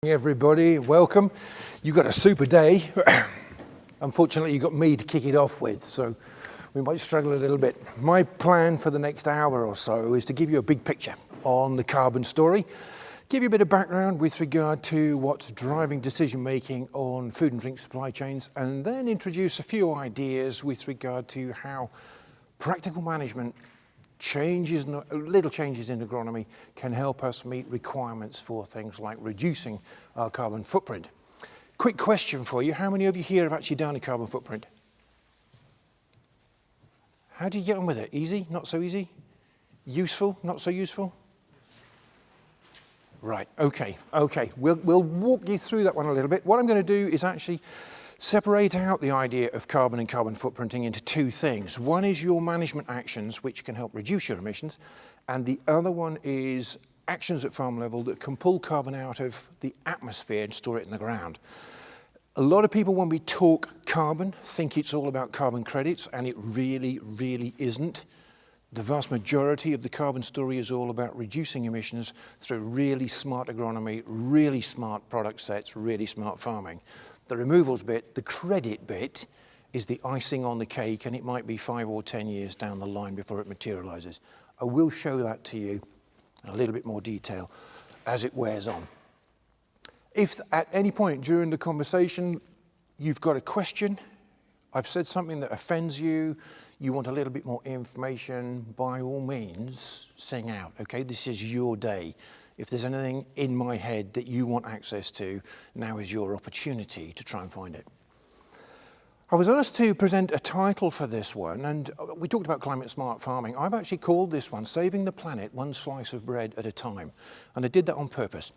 Everybody, welcome. You got a super day. Unfortunately, you got me to kick it off with, so we might struggle a little bit. My plan for the next hour or so is to give you a big picture on the carbon story, give you a bit of background with regard to what's driving decision making on food and drink supply chains, and then introduce a few ideas with regard to how practical management little changes in agronomy can help us meet requirements for things like reducing our carbon footprint. Quick question for you, how many of you here have actually done a carbon footprint? How do you get on with it? Easy? Not so easy? Useful? Not so useful? Right, okay. We'll walk you through that one a little bit. What I'm going to do is actually separate out the idea of carbon and carbon footprinting into two things. One is your management actions, which can help reduce your emissions, and the other one is actions at farm level that can pull carbon out of the atmosphere and store it in the ground. A lot of people, when we talk carbon, think it's all about carbon credits, and it really isn't. The vast majority of the carbon story is all about reducing emissions through really smart agronomy, really smart product sets, really smart farming. The removals bit, the credit bit, is the icing on the cake, and it might be 5 or 10 years down the line before it materializes. I will show that to you in a little bit more detail as it wears on. If at any point during the conversation you've got a question, I've said something that offends you, you want a little bit more information, by all means, sing out, okay? This is your day. If there's anything in my head that you want access to, now is your opportunity to try and find it. I was asked to present a title for this one, and we talked about climate smart farming. I've actually called this one Saving the Planet One Slice of Bread at a Time. And I did that on purpose,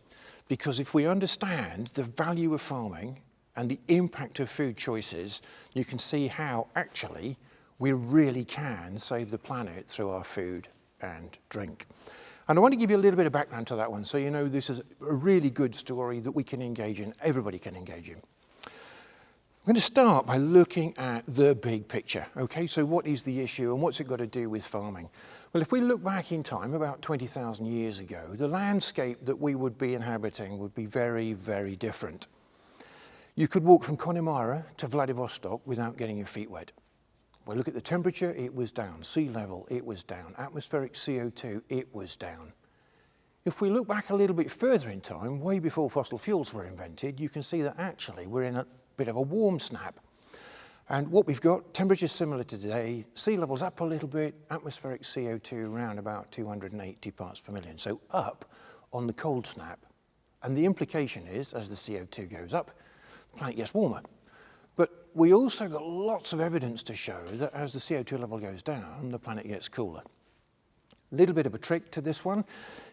because if we understand the value of farming and the impact of food choices, you can see how actually we really can save the planet through our food and drink. And I want to give you a little bit of background to that one, so you know this is a really good story that we can engage in, everybody can engage in. I'm going to start by looking at the big picture, okay? So what is the issue and what's it got to do with farming? Well, if we look back in time, about 20,000 years ago, the landscape that we would be inhabiting would be very different. You could walk from Connemara to Vladivostok without getting your feet wet. Well, look at the temperature, it was down. Sea level, it was down. Atmospheric CO2, it was down. If we look back a little bit further in time, way before fossil fuels were invented, you can see that actually we're in a bit of a warm snap. And what we've got, temperatures similar to today, sea levels up a little bit, atmospheric CO2 around about 280 parts per million. So up on the cold snap. And the implication is, as the CO2 goes up, the planet gets warmer. But we also got lots of evidence to show that as the CO2 level goes down, the planet gets cooler. A little bit of a trick to this one.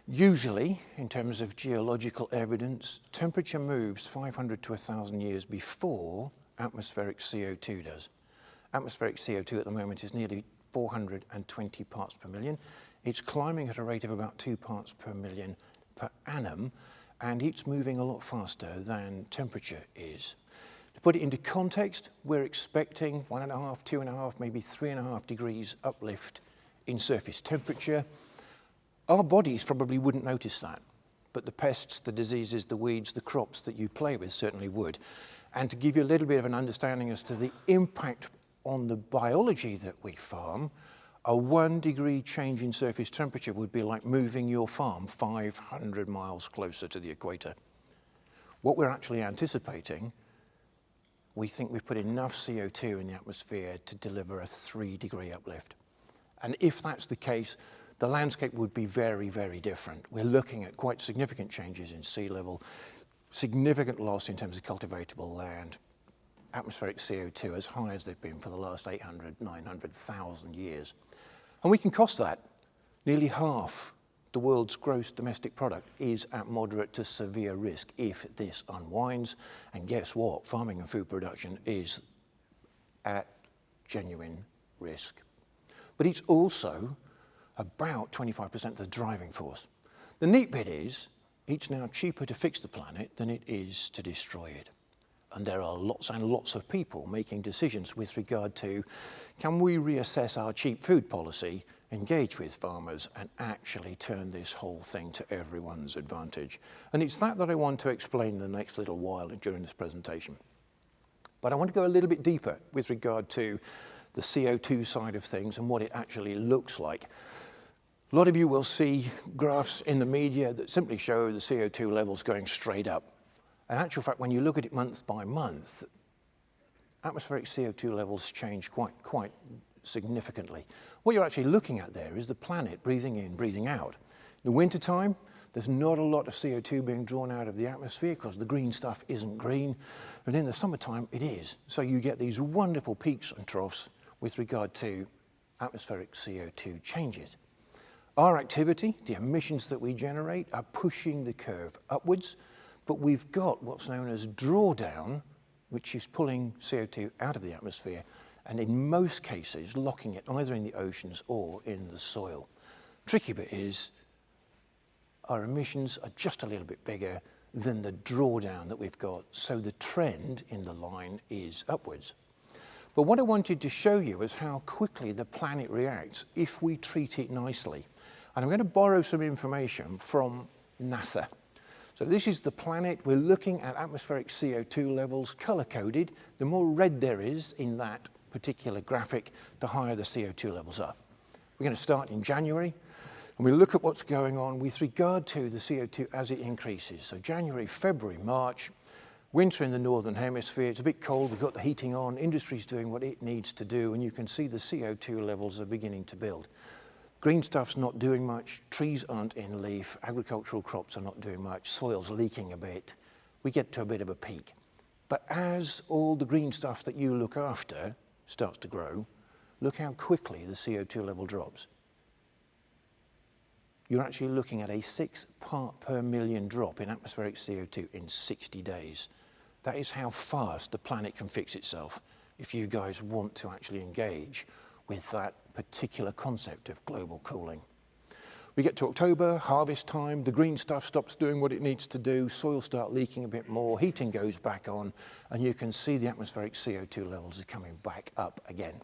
Usually, in terms of geological evidence, temperature moves 500 to 1,000 years before atmospheric CO2 does. Atmospheric CO2 at the moment is nearly 420 parts per million. It's climbing at a rate of about 2 parts per million per annum, and it's moving a lot faster than temperature is. To put it into context, we're expecting 1.5, 2.5, maybe 3.5 degrees uplift in surface temperature. Our bodies probably wouldn't notice that, but the pests, the diseases, the weeds, the crops that you play with certainly would. And to give you a little bit of an understanding as to the impact on the biology that we farm, a 1 degree change in surface temperature would be like moving your farm 500 miles closer to the equator. What we're actually anticipating, we think we've put enough CO2 in the atmosphere to deliver a 3 degree uplift. And if that's the case, the landscape would be very different. We're looking at quite significant changes in sea level, significant loss in terms of cultivatable land, atmospheric CO2 as high as they've been for the last 800, 900,000 years. And we can cost that. Nearly half the world's gross domestic product is at moderate to severe risk if this unwinds. And guess what? Farming and food production is at genuine risk. But it's also about 25% of the driving force. The neat bit is, it's now cheaper to fix the planet than it is to destroy it. And there are lots and lots of people making decisions with regard to, can we reassess our cheap food policy engage with farmers and actually turn this whole thing to everyone's advantage. And it's that I want to explain in the next little while during this presentation. But I want to go a little bit deeper with regard to the CO2 side of things and what it actually looks like. A lot of you will see graphs in the media that simply show the CO2 levels going straight up. In actual fact, when you look at it month by month, atmospheric CO2 levels change quite significantly. What you're actually looking at there is the planet breathing in, breathing out. In the wintertime, there's not a lot of CO2 being drawn out of the atmosphere because the green stuff isn't green. And in the summertime, it is. So you get these wonderful peaks and troughs with regard to atmospheric CO2 changes. Our activity, the emissions that we generate, are pushing the curve upwards, but we've got what's known as drawdown, which is pulling CO2 out of the atmosphere, and in most cases, locking it either in the oceans or in the soil. Tricky bit is, our emissions are just a little bit bigger than the drawdown that we've got, so the trend in the line is upwards. But what I wanted to show you is how quickly the planet reacts if we treat it nicely. And I'm going to borrow some information from NASA. So this is the planet. We're looking at atmospheric CO2 levels color-coded. The more red there is in that particular graphic, the higher the CO2 levels are. We're going to start in January, and we look at what's going on with regard to the CO2 as it increases. So January, February, March, winter in the northern hemisphere. It's a bit cold. We've got the heating on. Industry's doing what it needs to do, and you can see the CO2 levels are beginning to build. Green stuff's not doing much, trees aren't in leaf, agricultural crops are not doing much, soil's leaking a bit. We get to a bit of a peak. But as all the green stuff that you look after starts to grow, look how quickly the CO2 level drops. You're actually looking at a 6 part per million drop in atmospheric CO2 in 60 days. That is how fast the planet can fix itself if you guys want to actually engage with that particular concept of global cooling. We get to October, harvest time, the green stuff stops doing what it needs to do, soil start leaking a bit more, heating goes back on, and you can see the atmospheric CO2 levels are coming back up again.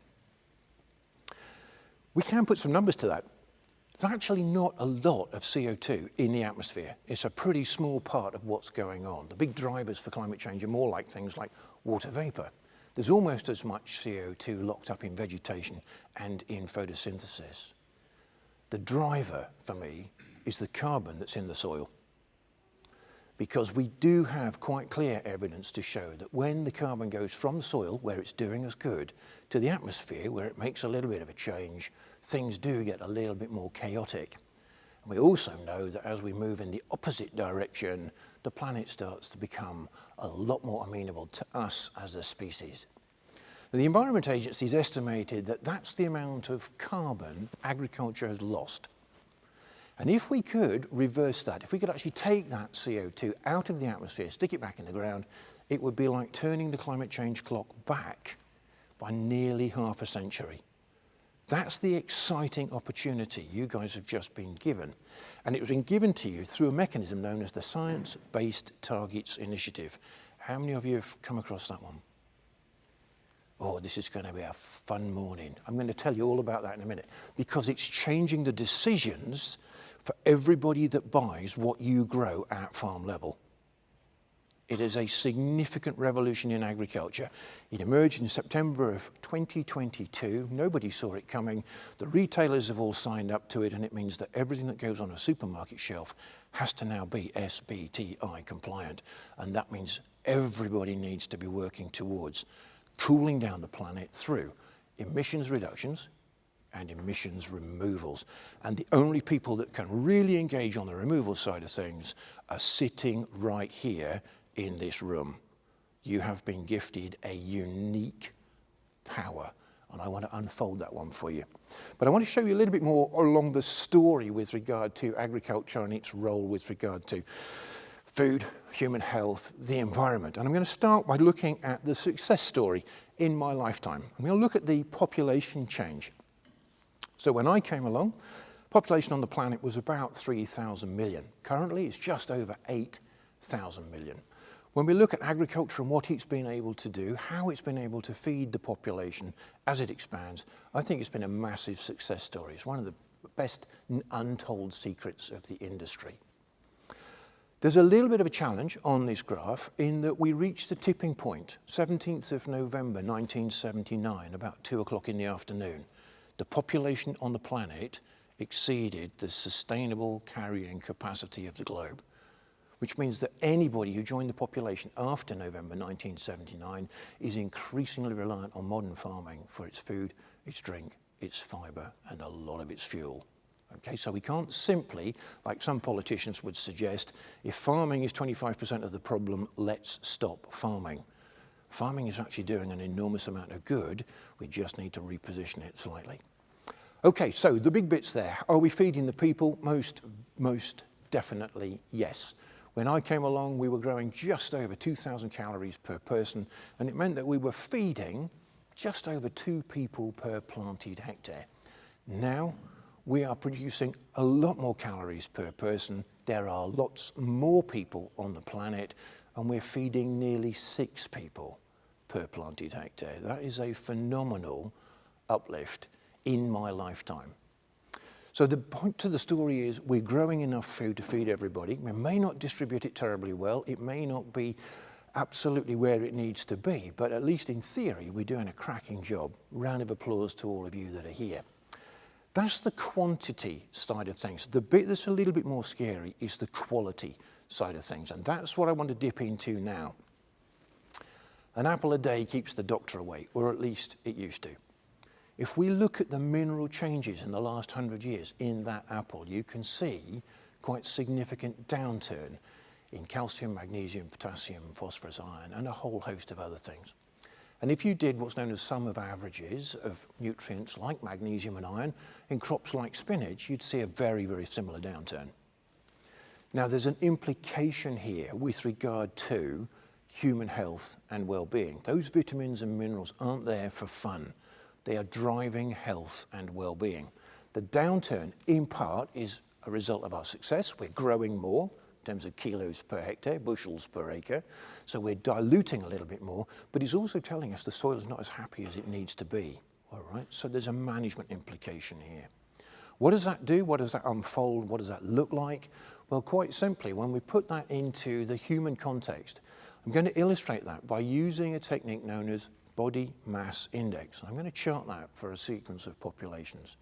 We can put some numbers to that. There's actually not a lot of CO2 in the atmosphere. It's a pretty small part of what's going on. The big drivers for climate change are more like things like water vapor. There's almost as much CO2 locked up in vegetation and in photosynthesis. The driver for me is the carbon that's in the soil, because we do have quite clear evidence to show that when the carbon goes from the soil, where it's doing us good, to the atmosphere, where it makes a little bit of a change, things do get a little bit more chaotic. And we also know that as we move in the opposite direction, the planet starts to become a lot more amenable to us as a species. The Environment Agency has estimated that that's the amount of carbon agriculture has lost. And if we could reverse that, if we could actually take that CO2 out of the atmosphere, stick it back in the ground, it would be like turning the climate change clock back by nearly half a century. That's the exciting opportunity you guys have just been given. And it's been given to you through a mechanism known as the Science Based Targets Initiative. How many of you have come across that one? Oh, this is going to be a fun morning. I'm going to tell you all about that in a minute, because it's changing the decisions for everybody that buys what you grow at farm level. It is a significant revolution in agriculture. It emerged in September of 2022. Nobody saw it coming. The retailers have all signed up to it, and it means that everything that goes on a supermarket shelf has to now be SBTi compliant. And that means everybody needs to be working towards cooling down the planet through emissions reductions and emissions removals. And the only people that can really engage on the removal side of things are sitting right here in this room. You have been gifted a unique power, and I want to unfold that one for you. But I want to show you a little bit more along the story with regard to agriculture and its role with regard to food, human health, the environment. And I'm going to start by looking at the success story in my lifetime. I'm going to look at the population change. So when I came along, population on the planet was about 3,000 million. Currently, it's just over 8,000 million. When we look at agriculture and what it's been able to do, how it's been able to feed the population as it expands, I think it's been a massive success story. It's one of the best untold secrets of the industry. There's a little bit of a challenge on this graph in that we reached the tipping point, 17th of November 1979, about 2 o'clock in the afternoon. The population on the planet exceeded the sustainable carrying capacity of the globe, which means that anybody who joined the population after November 1979 is increasingly reliant on modern farming for its food, its drink, its fibre, and a lot of its fuel. Okay, so we can't simply, like some politicians would suggest, if farming is 25% of the problem, let's stop farming. Farming is actually doing an enormous amount of good. We just need to reposition it slightly. Okay, so the big bits there. Are we feeding the people? Most definitely yes. When I came along, we were growing just over 2,000 calories per person, and it meant that we were feeding just over 2 people per planted hectare. Now, we are producing a lot more calories per person. There are lots more people on the planet, and we're feeding nearly 6 people per planted hectare. That is a phenomenal uplift in my lifetime. So the point to the story is we're growing enough food to feed everybody. We may not distribute it terribly well. It may not be absolutely where it needs to be, but at least in theory, we're doing a cracking job. Round of applause to all of you that are here. That's the quantity side of things. The bit that's a little bit more scary is the quality side of things, and that's what I want to dip into now. An apple a day keeps the doctor away, or at least it used to. If we look at the mineral changes in the last 100 years in that apple, you can see quite significant downturn in calcium, magnesium, potassium, phosphorus, iron, and a whole host of other things. And if you did what's known as sum of averages of nutrients like magnesium and iron in crops like spinach, you'd see a very, very similar downturn. Now, there's an implication here with regard to human health and well-being. Those vitamins and minerals aren't there for fun. They are driving health and well-being. The downturn, in part, is a result of our success. We're growing more in terms of kilos per hectare, bushels per acre. So we're diluting a little bit more, but it's also telling us the soil is not as happy as it needs to be. All right, so there's a management implication here. What does that do? What does that unfold? What does that look like? Well, quite simply, when we put that into the human context, I'm going to illustrate that by using a technique known as body mass index. I'm going to chart that for a sequence of populations.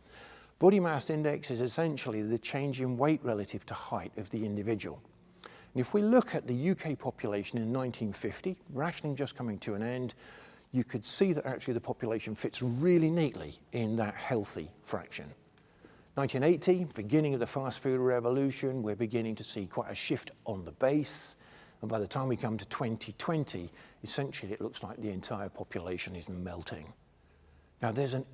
Body mass index is essentially the change in weight relative to height of the individual. And if we look at the UK population in 1950, rationing just coming to an end, you could see that actually the population fits really neatly in that healthy fraction. 1980, beginning of the fast food revolution, we're beginning to see quite a shift on the base. And by the time we come to 2020, essentially it looks like the entire population is melting. Now there's an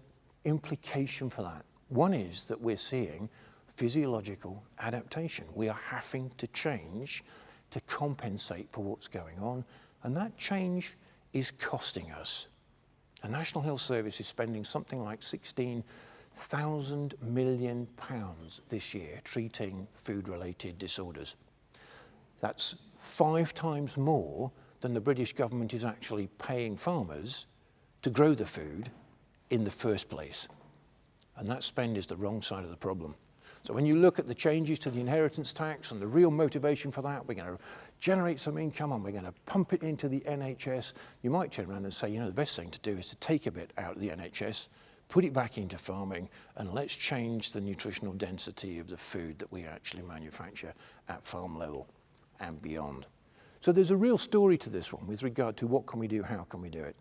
implication for that. One is that we're seeing physiological adaptation. We are having to change to compensate for what's going on, and that change is costing us. The National Health Service is spending something like £16,000 million this year treating food-related disorders. That's 5 times more than the British government is actually paying farmers to grow the food in the first place. And that spend is the wrong side of the problem. So when you look at the changes to the inheritance tax and the real motivation for that, we're going to generate some income and we're going to pump it into the NHS, you might turn around and say, you know, the best thing to do is to take a bit out of the NHS, put it back into farming, and let's change the nutritional density of the food that we actually manufacture at farm level and beyond. So there's a real story to this one with regard to what can we do, how can we do it.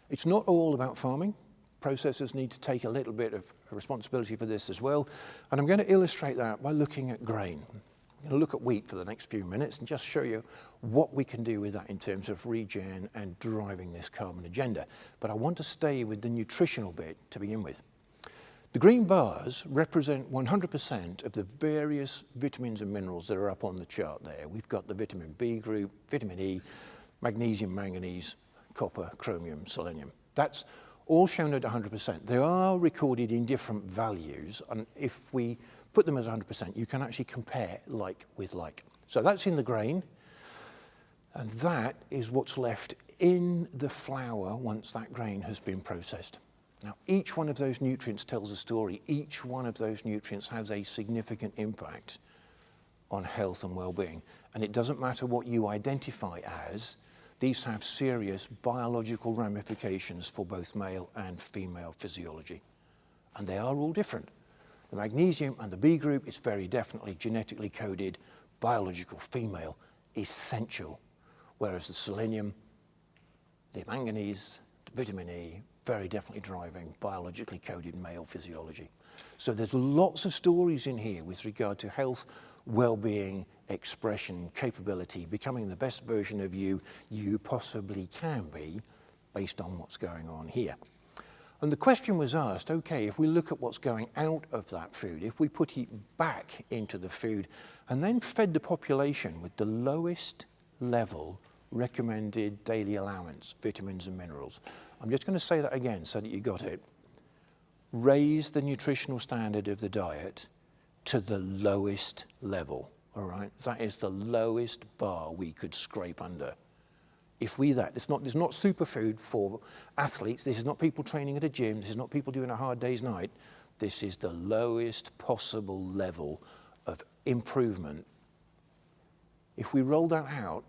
It's not all about farming. Processors need to take a little bit of responsibility for this as well. And I'm going to illustrate that by looking at grain. I'm going to look at wheat for the next few minutes and just show you what we can do with that in terms of regen and driving this carbon agenda. But I want to stay with the nutritional bit to begin with. The green bars represent 100% of the various vitamins and minerals that are up on the chart there. We've got the vitamin B group, vitamin E, magnesium, manganese, copper, chromium, selenium. That's all shown at 100%. They are recorded in different values, and if we put them as 100%, you can actually compare like with like. So that's in the grain. And that is what's left in the flour once that grain has been processed. Now, each one of those nutrients tells a story. Each one of those nutrients has a significant impact on health and well-being. And it doesn't matter what you identify as, these have serious biological ramifications for both male and female physiology. And they are all different. The magnesium and the B group is very definitely genetically coded, biological, female, essential. Whereas the selenium, the manganese, the vitamin E, very definitely driving biologically coded male physiology. So there's lots of stories in here with regard to health, well-being, expression, capability, becoming the best version of you possibly can be based on what's going on here. And the question was asked, okay, if we look at what's going out of that food, if we put it back into the food and then fed the population with the lowest level recommended daily allowance, vitamins and minerals. I'm just going to say that again so that you got it. Raise the nutritional standard of the diet to the lowest level, all right? That is the lowest bar we could scrape under. If we that, this is not superfood for athletes, this is not people training at a gym, this is not people doing a hard day's night, this is the lowest possible level of improvement. If we roll that out,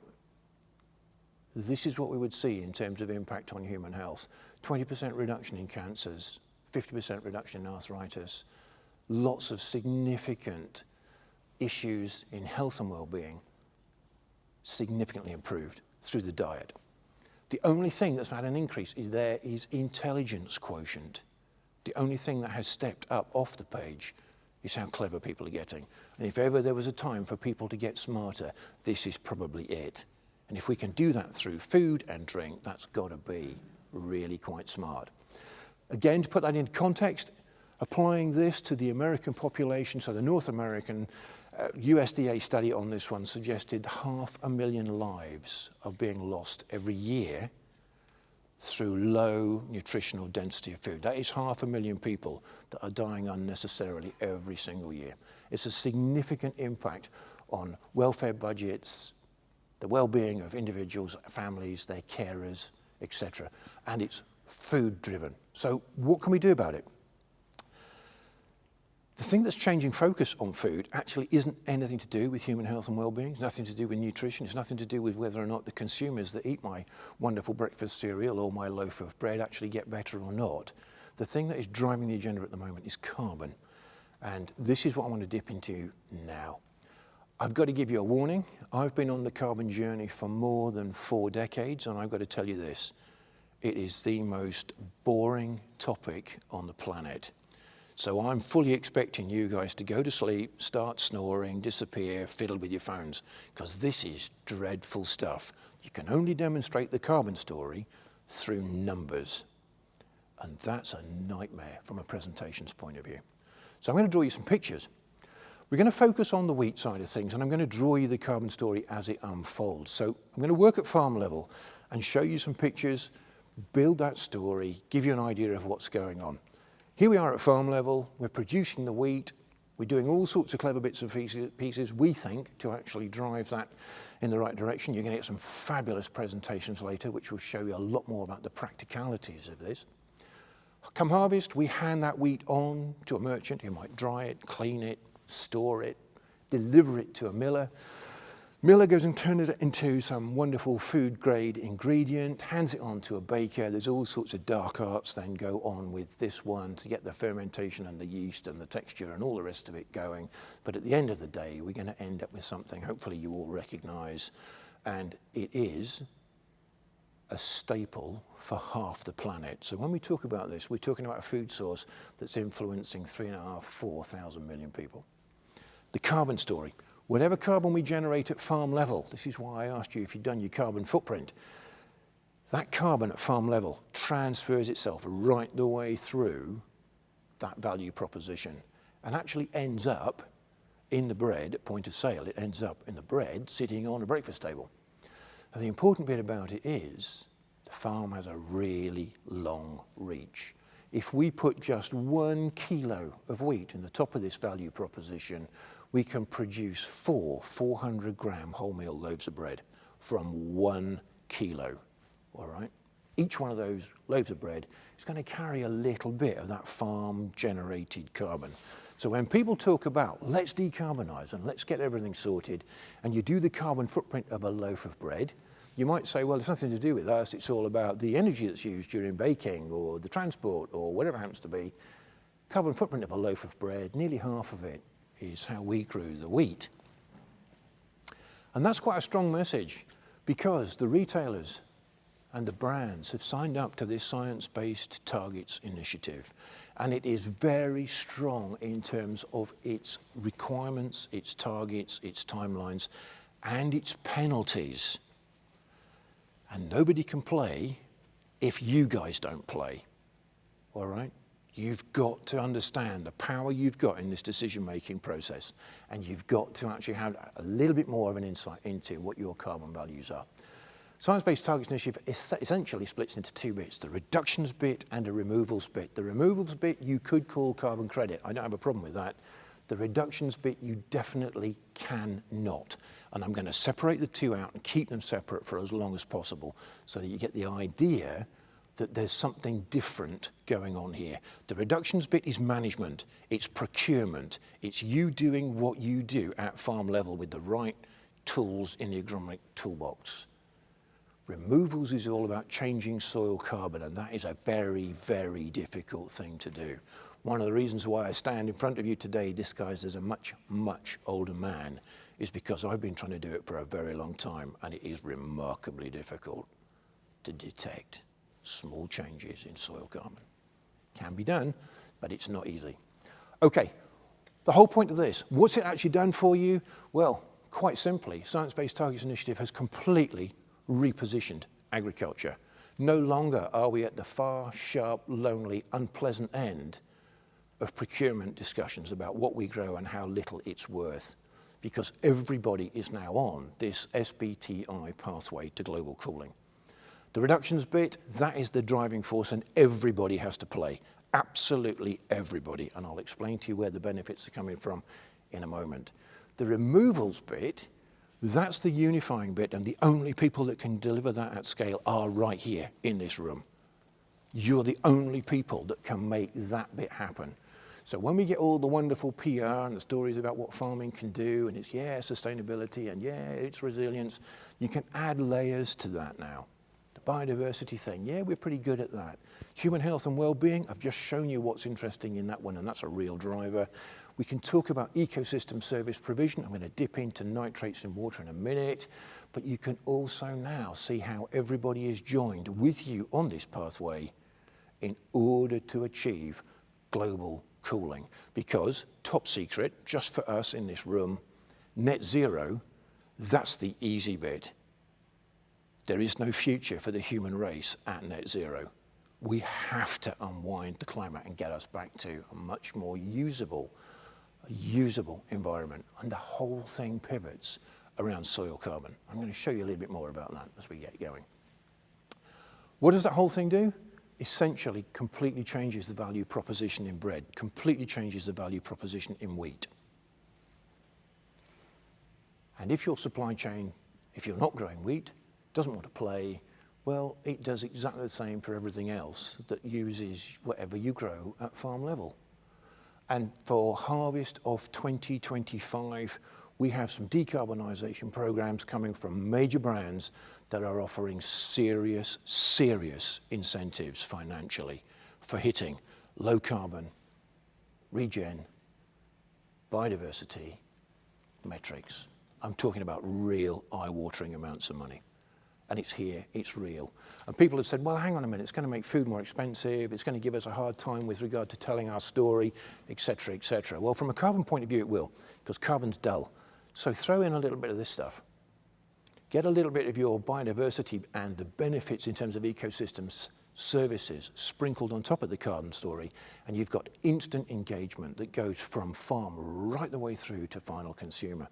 this is what we would see in terms of impact on human health. 20% reduction in cancers, 50% reduction in arthritis, lots of significant issues in health and well-being, significantly improved through the diet. The only thing that's had an increase is intelligence quotient. The only thing that has stepped up off the page is how clever people are getting. And if ever there was a time for people to get smarter, this is probably it. And if we can do that through food and drink, that's got to be really quite smart. Again, to put that into context, applying this to the American population, so the North American USDA study on this one suggested 500,000 lives are being lost every year through low nutritional density of food. That is 500,000 people that are dying unnecessarily every single year. It's a significant impact on welfare budgets, the well-being of individuals, families, their carers, etc. And it's food-driven. So what can we do about it? The thing that's changing focus on food actually isn't anything to do with human health and well-being. It's nothing to do with nutrition. It's nothing to do with whether or not the consumers that eat my wonderful breakfast cereal or my loaf of bread actually get better or not. The thing that is driving the agenda at the moment is carbon. And this is what I want to dip into now. I've got to give you a warning. I've been on the carbon journey for more than 4 decades, and I've got to tell you this. It is the most boring topic on the planet. So I'm fully expecting you guys to go to sleep, start snoring, disappear, fiddle with your phones, because this is dreadful stuff. You can only demonstrate the carbon story through numbers. And that's a nightmare from a presentation's point of view. So I'm going to draw you some pictures. We're going to focus on the wheat side of things, and I'm going to draw you the carbon story as it unfolds. So I'm going to work at farm level and show you some pictures, build that story, give you an idea of what's going on. Here we are at farm level, we're producing the wheat, we're doing all sorts of clever bits and pieces, we think, to actually drive that in the right direction. You're going to get some fabulous presentations later, which will show you a lot more about the practicalities of this. Come harvest, we hand that wheat on to a merchant who might dry it, clean it, store it, deliver it to a miller. Miller goes and turns it into some wonderful food grade ingredient, hands it on to a baker. There's all sorts of dark arts then go on with this one to get the fermentation and the yeast and the texture and all the rest of it going. But at the end of the day, we're going to end up with something hopefully you all recognize, and it is a staple for half the planet. So when we talk about this, we're talking about a food source that's influencing 3.5, 4,000 million people. The carbon story. Whatever carbon we generate at farm level, this is why I asked you if you'd done your carbon footprint, that carbon at farm level transfers itself right the way through that value proposition and actually ends up in the bread at point of sale. It ends up in the bread sitting on a breakfast table. And the important bit about it is the farm has a really long reach. If we put just 1 kilo of wheat in the top of this value proposition, we can produce 4 400-gram wholemeal loaves of bread. from 1 kilo, all right? Each one of those loaves of bread is going to carry a little bit of that farm-generated carbon. So when people talk about let's decarbonise and let's get everything sorted, and you do the carbon footprint of a loaf of bread, you might say, well, it's nothing to do with us, it's all about the energy that's used during baking or the transport or whatever it happens to be. Carbon footprint of a loaf of bread, nearly half of it is how we grew the wheat. And that's quite a strong message, because the retailers and the brands have signed up to this science-based targets initiative. And it is very strong in terms of its requirements, its targets, its timelines, and its penalties. And nobody can play if you guys don't play, all right? You've got to understand the power you've got in this decision-making process, and you've got to actually have a little bit more of an insight into what your carbon values are. Science-Based Targets Initiative essentially splits into 2 bits, the reductions bit and a removals bit. The removals bit you could call carbon credit. I don't have a problem with that. The reductions bit you definitely cannot. And I'm going to separate the 2 out and keep them separate for as long as possible so that you get the idea that there's something different going on here. The reductions bit is management, it's procurement, it's you doing what you do at farm level with the right tools in the agronomic toolbox. Removals is all about changing soil carbon, and that is a very, very difficult thing to do. One of the reasons why I stand in front of you today disguised as a much, much older man is because I've been trying to do it for a very long time, and it is remarkably difficult to detect small changes in soil carbon. Can be done, but it's not easy. Okay, the whole point of this, what's it actually done for you? Well, quite simply, Science-Based Targets Initiative has completely repositioned agriculture. No longer are we at the far, sharp, lonely, unpleasant end of procurement discussions about what we grow and how little it's worth, because everybody is now on this SBTI pathway to global cooling. The reductions bit, that is the driving force, and everybody has to play. Absolutely everybody. And I'll explain to you where the benefits are coming from in a moment. The removals bit, that's the unifying bit, and the only people that can deliver that at scale are right here in this room. You're the only people that can make that bit happen. So when we get all the wonderful PR and the stories about what farming can do, and it's, yeah, sustainability, and yeah, it's resilience, you can add layers to that now. Biodiversity thing, yeah, we're pretty good at that. Human health and well-being, I've just shown you what's interesting in that one, and that's a real driver. We can talk about ecosystem service provision. I'm going to dip into nitrates in water in a minute, but you can also now see how everybody is joined with you on this pathway in order to achieve global cooling. Because, top secret, just for us in this room, net zero, that's the easy bit. There is no future for the human race at net zero. We have to unwind the climate and get us back to a much more usable environment. And the whole thing pivots around soil carbon. I'm going to show you a little bit more about that as we get going. What does that whole thing do? Essentially completely changes the value proposition in bread, completely changes the value proposition in wheat. And if your supply chain, if you're not growing wheat, doesn't want to play, well, it does exactly the same for everything else that uses whatever you grow at farm level. And for harvest of 2025, we have some decarbonisation programs coming from major brands that are offering serious incentives financially for hitting low carbon, regen, biodiversity metrics. I'm talking about real eye-watering amounts of money. And it's here, it's real. And people have said, well, hang on a minute, it's going to make food more expensive, it's going to give us a hard time with regard to telling our story, etc., etc. Well, from a carbon point of view, it will, because carbon's dull. So throw in a little bit of this stuff. Get a little bit of your biodiversity and the benefits in terms of ecosystems, services, sprinkled on top of the carbon story, and you've got instant engagement that goes from farm right the way through to final consumer.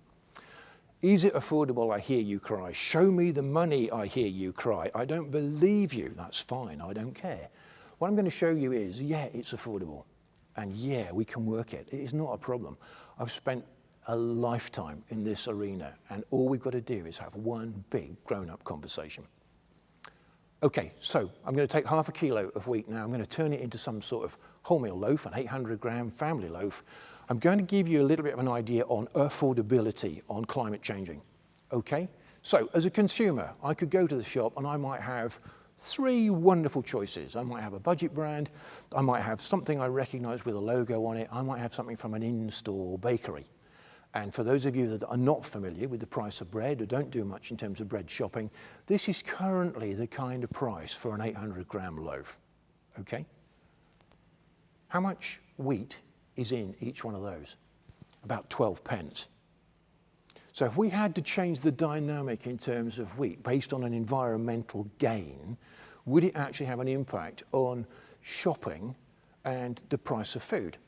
Is it affordable? I hear you cry. Show me the money, I hear you cry. I don't believe you. That's fine, I don't care. What I'm going to show you is, yeah, it's affordable. And yeah, we can work it. It is not a problem. I've spent a lifetime in this arena, and all we've got to do is have one big grown-up conversation. Okay, so I'm going to take half a kilo of wheat now. I'm going to turn it into some sort of wholemeal loaf, an 800-gram family loaf. I'm going to give you a little bit of an idea on affordability on climate changing. Okay, so as a consumer, I could go to the shop and I might have 3 wonderful choices. I might have a budget brand, I might have something I recognize with a logo on it, I might have something from an in-store bakery. And for those of you that are not familiar with the price of bread or don't do much in terms of bread shopping, this is currently the kind of price for an 800-gram loaf, okay? How much wheat is in each one of those? About 12 pence. So if we had to change the dynamic in terms of wheat based on an environmental gain, would it actually have an impact on shopping and the price of food?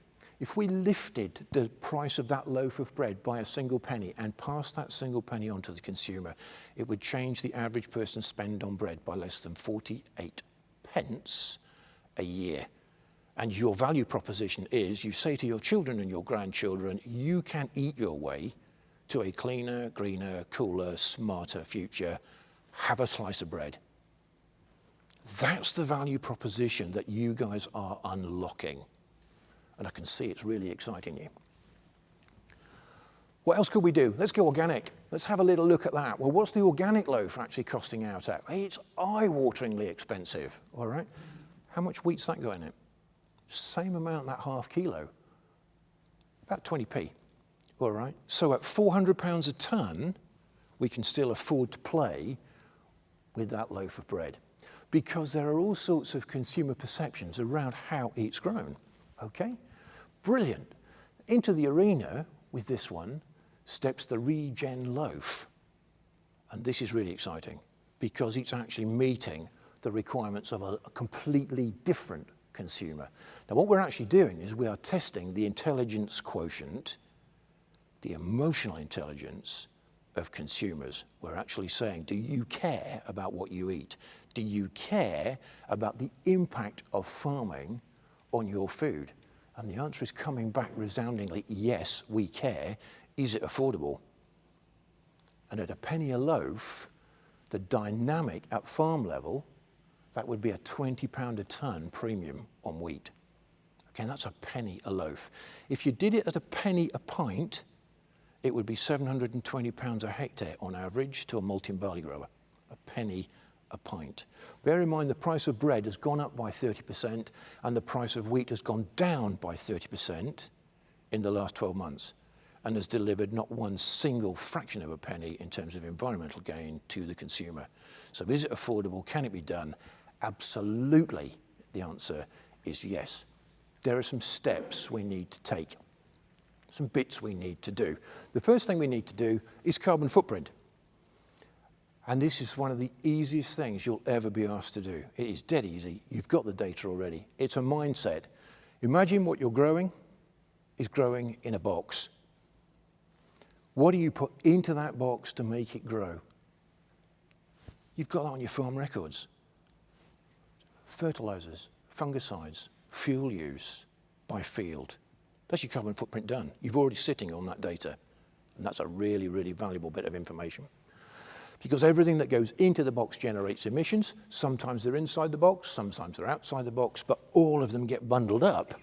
If we lifted the price of that loaf of bread by a single penny and passed that single penny on to the consumer, it would change the average person's spend on bread by less than 48 pence a year. And your value proposition is, you say to your children and your grandchildren, you can eat your way to a cleaner, greener, cooler, smarter future. Have a slice of bread. That's the value proposition that you guys are unlocking. And I can see it's really exciting you. What else could we do? Let's go organic. Let's have a little look at that. Well, what's the organic loaf actually costing out at? It's eye-wateringly expensive, all right? How much wheat's that got in it? Same amount, that half kilo. About 20p, all right? So at £400 a tonne, we can still afford to play with that loaf of bread, because there are all sorts of consumer perceptions around how it's grown, okay? Brilliant. Into the arena with this one steps the regen loaf. And this is really exciting because it's actually meeting the requirements of a completely different consumer. Now, what we're actually doing is we are testing the intelligence quotient, the emotional intelligence of consumers. We're actually saying, do you care about what you eat? Do you care about the impact of farming on your food? And the answer is coming back resoundingly, yes, we care. Is it affordable? And at a penny a loaf, the dynamic at farm level, that would be a £20 a tonne premium on wheat. Okay, that's a penny a loaf. If you did it at a penny a pint, it would be £720 a hectare on average to a malt and barley grower. A penny a pint. Bear in mind the price of bread has gone up by 30% and the price of wheat has gone down by 30% in the last 12 months and has delivered not one single fraction of a penny in terms of environmental gain to the consumer. So is it affordable? Can it be done? Absolutely. The answer is yes. There are some steps we need to take, some bits we need to do. The first thing we need to do is carbon footprint. And this is one of the easiest things you'll ever be asked to do. It is dead easy. You've got the data already. It's a mindset. Imagine what you're growing is growing in a box. What do you put into that box to make it grow? You've got that on your farm records. Fertilizers, fungicides, fuel use by field. That's your carbon footprint done. You've already sitting on that data. And that's a really, really valuable bit of information. Because everything that goes into the box generates emissions. Sometimes they're inside the box, sometimes they're outside the box, but all of them get bundled up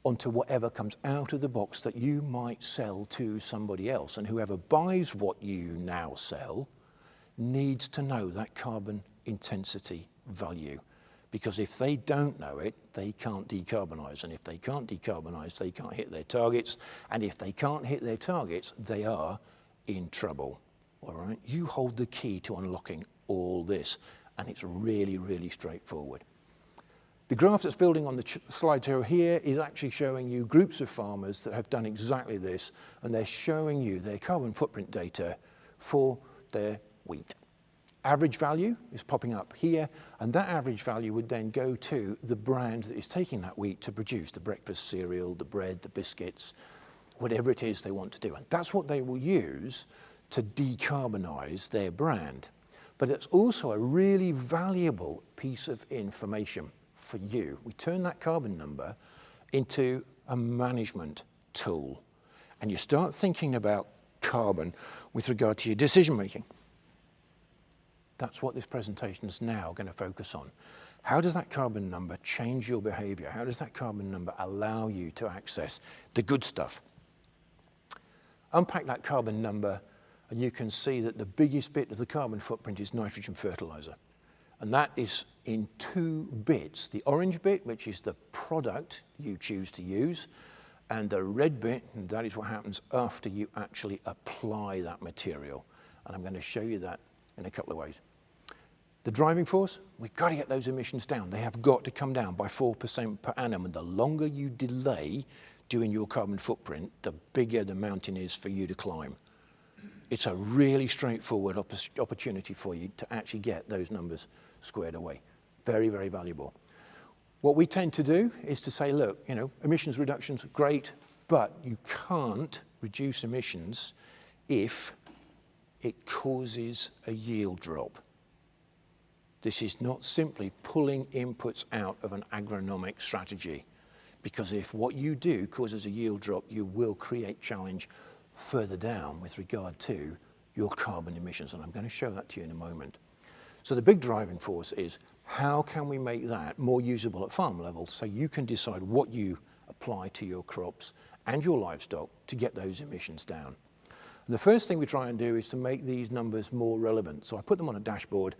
onto whatever comes out of the box that you might sell to somebody else. And whoever buys what you now sell needs to know that carbon intensity value. Because if they don't know it, they can't decarbonize. And if they can't decarbonize, they can't hit their targets. And if they can't hit their targets, they are in trouble. All right, you hold the key to unlocking all this, and it's really, really straightforward. The graph that's building on the slide here is actually showing you groups of farmers that have done exactly this, and they're showing you their carbon footprint data for their wheat. Average value is popping up here, and that average value would then go to the brand that is taking that wheat to produce the breakfast cereal, the bread, the biscuits, whatever it is they want to do. And that's what they will use to decarbonize their brand. But it's also a really valuable piece of information for you. We turn that carbon number into a management tool. and you start thinking about carbon with regard to your decision making. That's what this presentation is now going to focus on. How does that carbon number change your behavior? How does that carbon number allow you to access the good stuff? Unpack that carbon number, and you can see that the biggest bit of the carbon footprint is nitrogen fertilizer. And that is in 2 bits. The orange bit, which is the product you choose to use, and the red bit, and that is what happens after you actually apply that material. And I'm going to show you that in a couple of ways. The driving force, we've got to get those emissions down. They have got to come down by 4% per annum. And the longer you delay doing your carbon footprint, the bigger the mountain is for you to climb. It's a really straightforward opportunity for you to actually get those numbers squared away. Very, very valuable. What we tend to do is to say, look, you know, emissions reductions are great, but you can't reduce emissions if it causes a yield drop. This is not simply pulling inputs out of an agronomic strategy, because if what you do causes a yield drop, you will create challenge further down with regard to your carbon emissions, and I'm going to show that to you in a moment. So the big driving force is, how can we make that more usable at farm level so you can decide what you apply to your crops and your livestock to get those emissions down. And the first thing we try and do is to make these numbers more relevant. So I put them on a dashboard,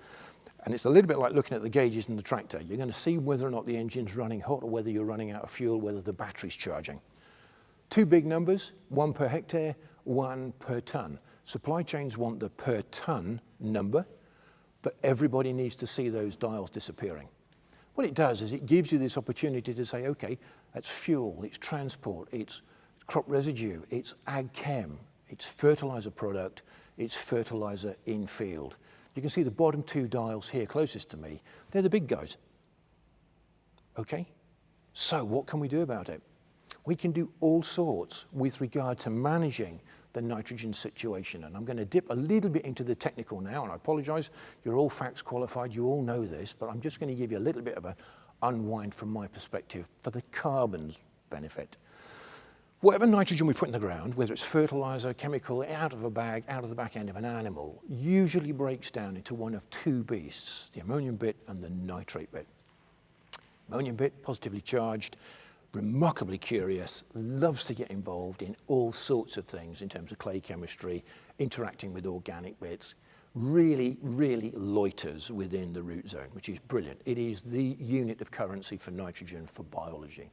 and it's a little bit like looking at the gauges in the tractor. You're going to see whether or not the engine's running hot, or whether you're running out of fuel, whether the battery's charging. 2 big numbers, 1 per hectare, 1 per ton. Supply chains want the per ton number, but everybody needs to see those dials disappearing. What it does is it gives you this opportunity to say, okay, that's fuel, it's transport, it's crop residue, it's ag chem, it's fertilizer product, it's fertilizer in field. You can see the bottom 2 dials here closest to me, they're the big guys. Okay, so what can we do about it? We can do all sorts with regard to managing the nitrogen situation. And I'm going to dip a little bit into the technical now, and I apologize, you're all facts qualified, you all know this, but I'm just going to give you a little bit of an unwind from my perspective for the carbon's benefit. Whatever nitrogen we put in the ground, whether it's fertilizer, chemical, out of a bag, out of the back end of an animal, usually breaks down into one of 2 beasts, the ammonium bit and the nitrate bit. Ammonium bit, positively charged, remarkably curious, loves to get involved in all sorts of things in terms of clay chemistry, interacting with organic bits, really, really loiters within the root zone, which is brilliant. It is the unit of currency for nitrogen for biology.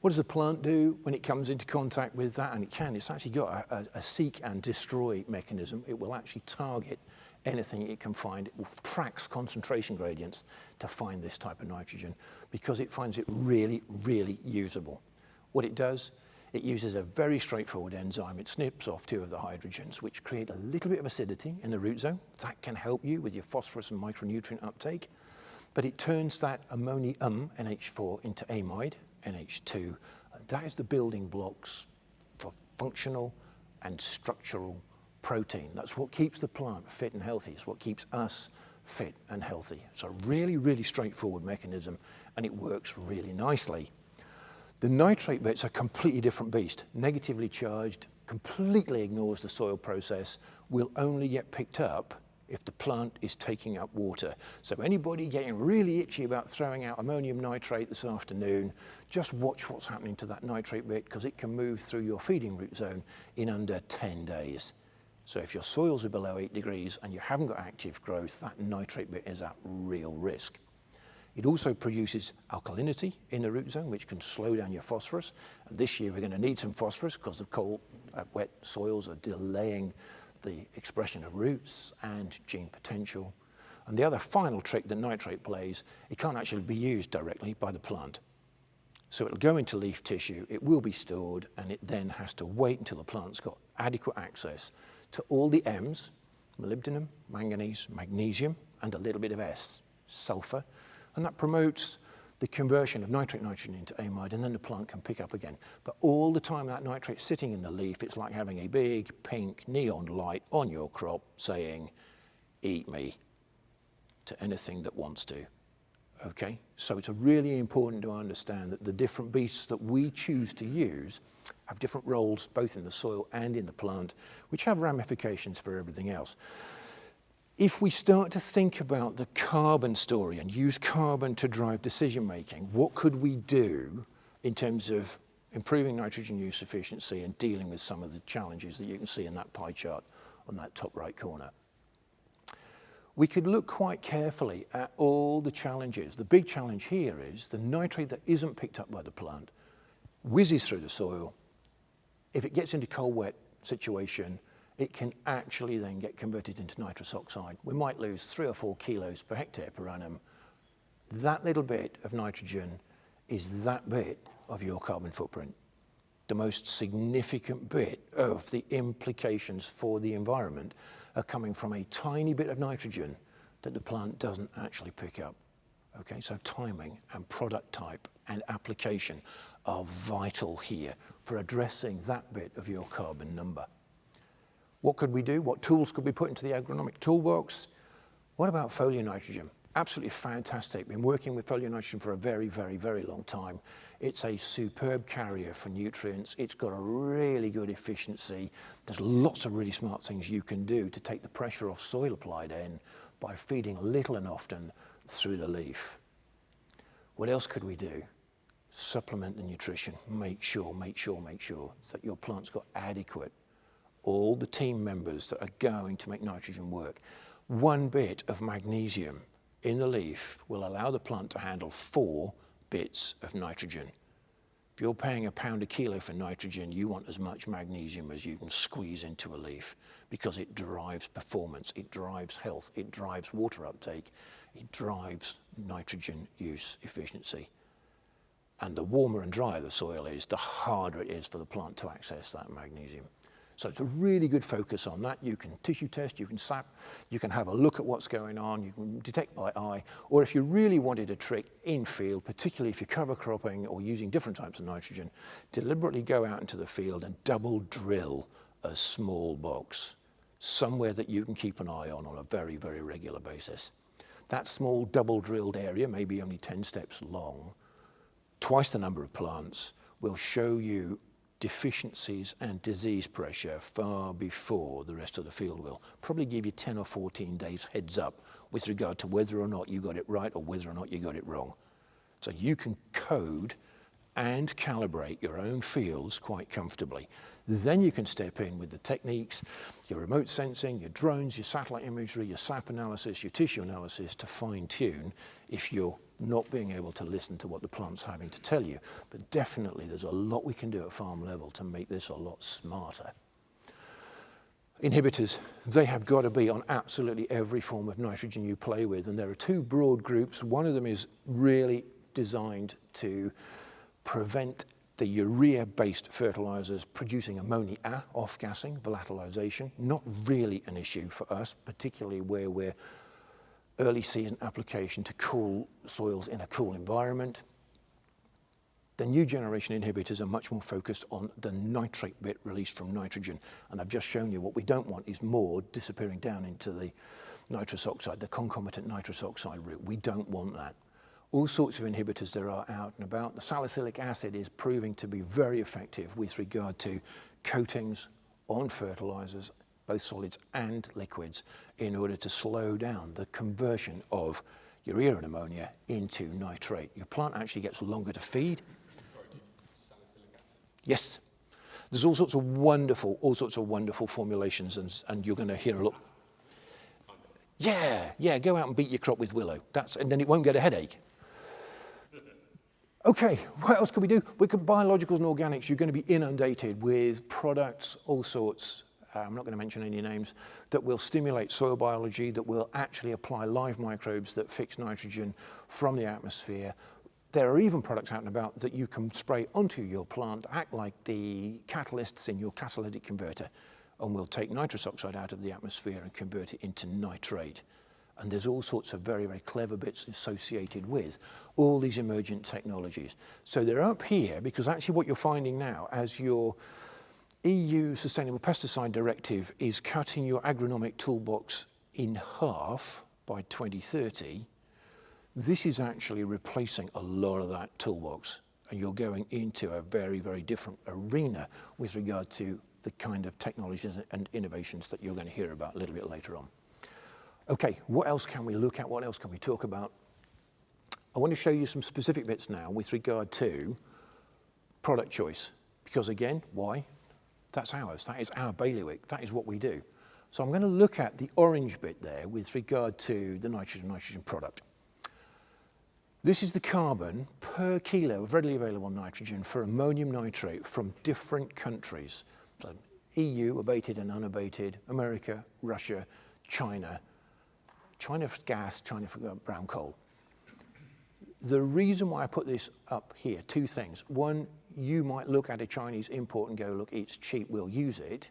What does the plant do when it comes into contact with that? And it's actually got a seek and destroy mechanism. It will actually target anything it can find. It tracks concentration gradients to find this type of nitrogen because it finds it really, really usable. What it does, it uses a very straightforward enzyme. It snips off 2 of the hydrogens, which create a little bit of acidity in the root zone. That can help you with your phosphorus and micronutrient uptake. But it turns that ammonium, NH4, into amide, NH2. That is the building blocks for functional and structural protein. That's what keeps the plant fit and healthy. It's what keeps us fit and healthy. It's a really, really straightforward mechanism, and it works really nicely. The nitrate bit's a completely different beast. Negatively charged, completely ignores the soil process, will only get picked up if the plant is taking up water. So anybody getting really itchy about throwing out ammonium nitrate this afternoon, just watch what's happening to that nitrate bit, because it can move through your feeding root zone in under 10 days. So if your soils are below 8 degrees and you haven't got active growth, that nitrate bit is at real risk. It also produces alkalinity in the root zone, which can slow down your phosphorus. And this year we're going to need some phosphorus because the cold, wet soils are delaying the expression of roots and gene potential. And the other final trick that nitrate plays, it can't actually be used directly by the plant. So it'll go into leaf tissue, it will be stored, and it then has to wait until the plant's got adequate access to all the M's, molybdenum, manganese, magnesium, and a little bit of S, sulfur, and that promotes the conversion of nitrate nitrogen into amide, and then the plant can pick up again. But all the time that nitrate's sitting in the leaf, it's like having a big pink neon light on your crop saying, eat me, to anything that wants to. Okay, so it's really important to understand that the different beasts that we choose to use have different roles both in the soil and in the plant, which have ramifications for everything else. If we start to think about the carbon story and use carbon to drive decision making, what could we do in terms of improving nitrogen use efficiency and dealing with some of the challenges that you can see in that pie chart on that top right corner? We could look quite carefully at all the challenges. The big challenge here is the nitrate that isn't picked up by the plant whizzes through the soil. If it gets into cold wet situation, it can actually then get converted into nitrous oxide. We might lose 3 or 4 kilos per hectare per annum. That little bit of nitrogen is that bit of your carbon footprint. The most significant bit of the implications for the environment are coming from a tiny bit of nitrogen that the plant doesn't actually pick up. Okay, so timing and product type and application are vital here for addressing that bit of your carbon number. What could we do? What tools could we put into the agronomic toolbox? What about foliar nitrogen? Absolutely fantastic. Been working with foliar nitrogen for a very, very, very long time. It's a superb carrier for nutrients. It's got a really good efficiency. There's lots of really smart things you can do to take the pressure off soil applied N by feeding little and often through the leaf. What else could we do? Supplement the nutrition. Make sure that your plant's got adequate. All the team members that are going to make nitrogen work. 1 bit of magnesium in the leaf will allow the plant to handle 4 bits of nitrogen. If you're paying £1 a kilo for nitrogen, you want as much magnesium as you can squeeze into a leaf because it drives performance, it drives health, it drives water uptake, it drives nitrogen use efficiency. And the warmer and drier the soil is, the harder it is for the plant to access that magnesium. So it's a really good focus on that. You can tissue test, you can sap, you can have a look at what's going on, you can detect by eye, or if you really wanted a trick in field, particularly if you're cover cropping or using different types of nitrogen, deliberately go out into the field and double drill a small box, somewhere that you can keep an eye on a very, very regular basis. That small double drilled area, maybe only 10 steps long, twice the number of plants, will show you deficiencies and disease pressure far before the rest of the field will. Probably give you 10 or 14 days heads up with regard to whether or not you got it right or whether or not you got it wrong. So you can code and calibrate your own fields quite comfortably. Then you can step in with the techniques, your remote sensing, your drones, your satellite imagery, your SAP analysis, your tissue analysis to fine tune if you're not being able to listen to what the plant's having to tell you. But definitely there's a lot we can do at farm level to make this a lot smarter. Inhibitors, they have got to be on absolutely every form of nitrogen you play with, and there are 2 broad groups. One of them is really designed to prevent the urea-based fertilizers producing ammonia off-gassing, volatilization. Not really an issue for us, particularly where we're early season application to cool soils in a cool environment. The new generation inhibitors are much more focused on the nitrate bit released from nitrogen. And I've just shown you what we don't want is more disappearing down into the nitrous oxide, the concomitant nitrous oxide route. We don't want that. All sorts of inhibitors there are out and about. The salicylic acid is proving to be very effective with regard to coatings on fertilizers, both solids and liquids, in order to slow down the conversion of urea and ammonia into nitrate. Your plant actually gets longer to feed. Sorry, salicylic acid? Yes. There's all sorts of wonderful formulations, and you're going to hear a lot. Yeah, go out and beat your crop with willow. And then it won't get a headache. Okay, what else could we do? We could biologicals and organics. You're going to be inundated with products, all sorts. I'm not going to mention any names, that will stimulate soil biology, that will actually apply live microbes that fix nitrogen from the atmosphere. There are even products out and about that you can spray onto your plant, act like the catalysts in your catalytic converter, and will take nitrous oxide out of the atmosphere and convert it into nitrate. And there's all sorts of very, very clever bits associated with all these emergent technologies. So they're up here because actually what you're finding now as your EU Sustainable Pesticide Directive is cutting your agronomic toolbox in half by 2030, This is actually replacing a lot of that toolbox, and you're going into a very, very different arena with regard to the kind of technologies and innovations that you're going to hear about a little bit later on. Okay, what else can we look at? What else can we talk about? I want to show you some specific bits now with regard to product choice, because again, why? That's ours. That is our bailiwick. That is what we do. So I'm going to look at the orange bit there with regard to the nitrogen product. This is the carbon per kilo of readily available nitrogen for ammonium nitrate from different countries. So EU, abated and unabated, America, Russia, China. China for gas, China for brown coal. The reason why I put this up here, two things. One, you might look at a Chinese import and go, look, it's cheap, we'll use it.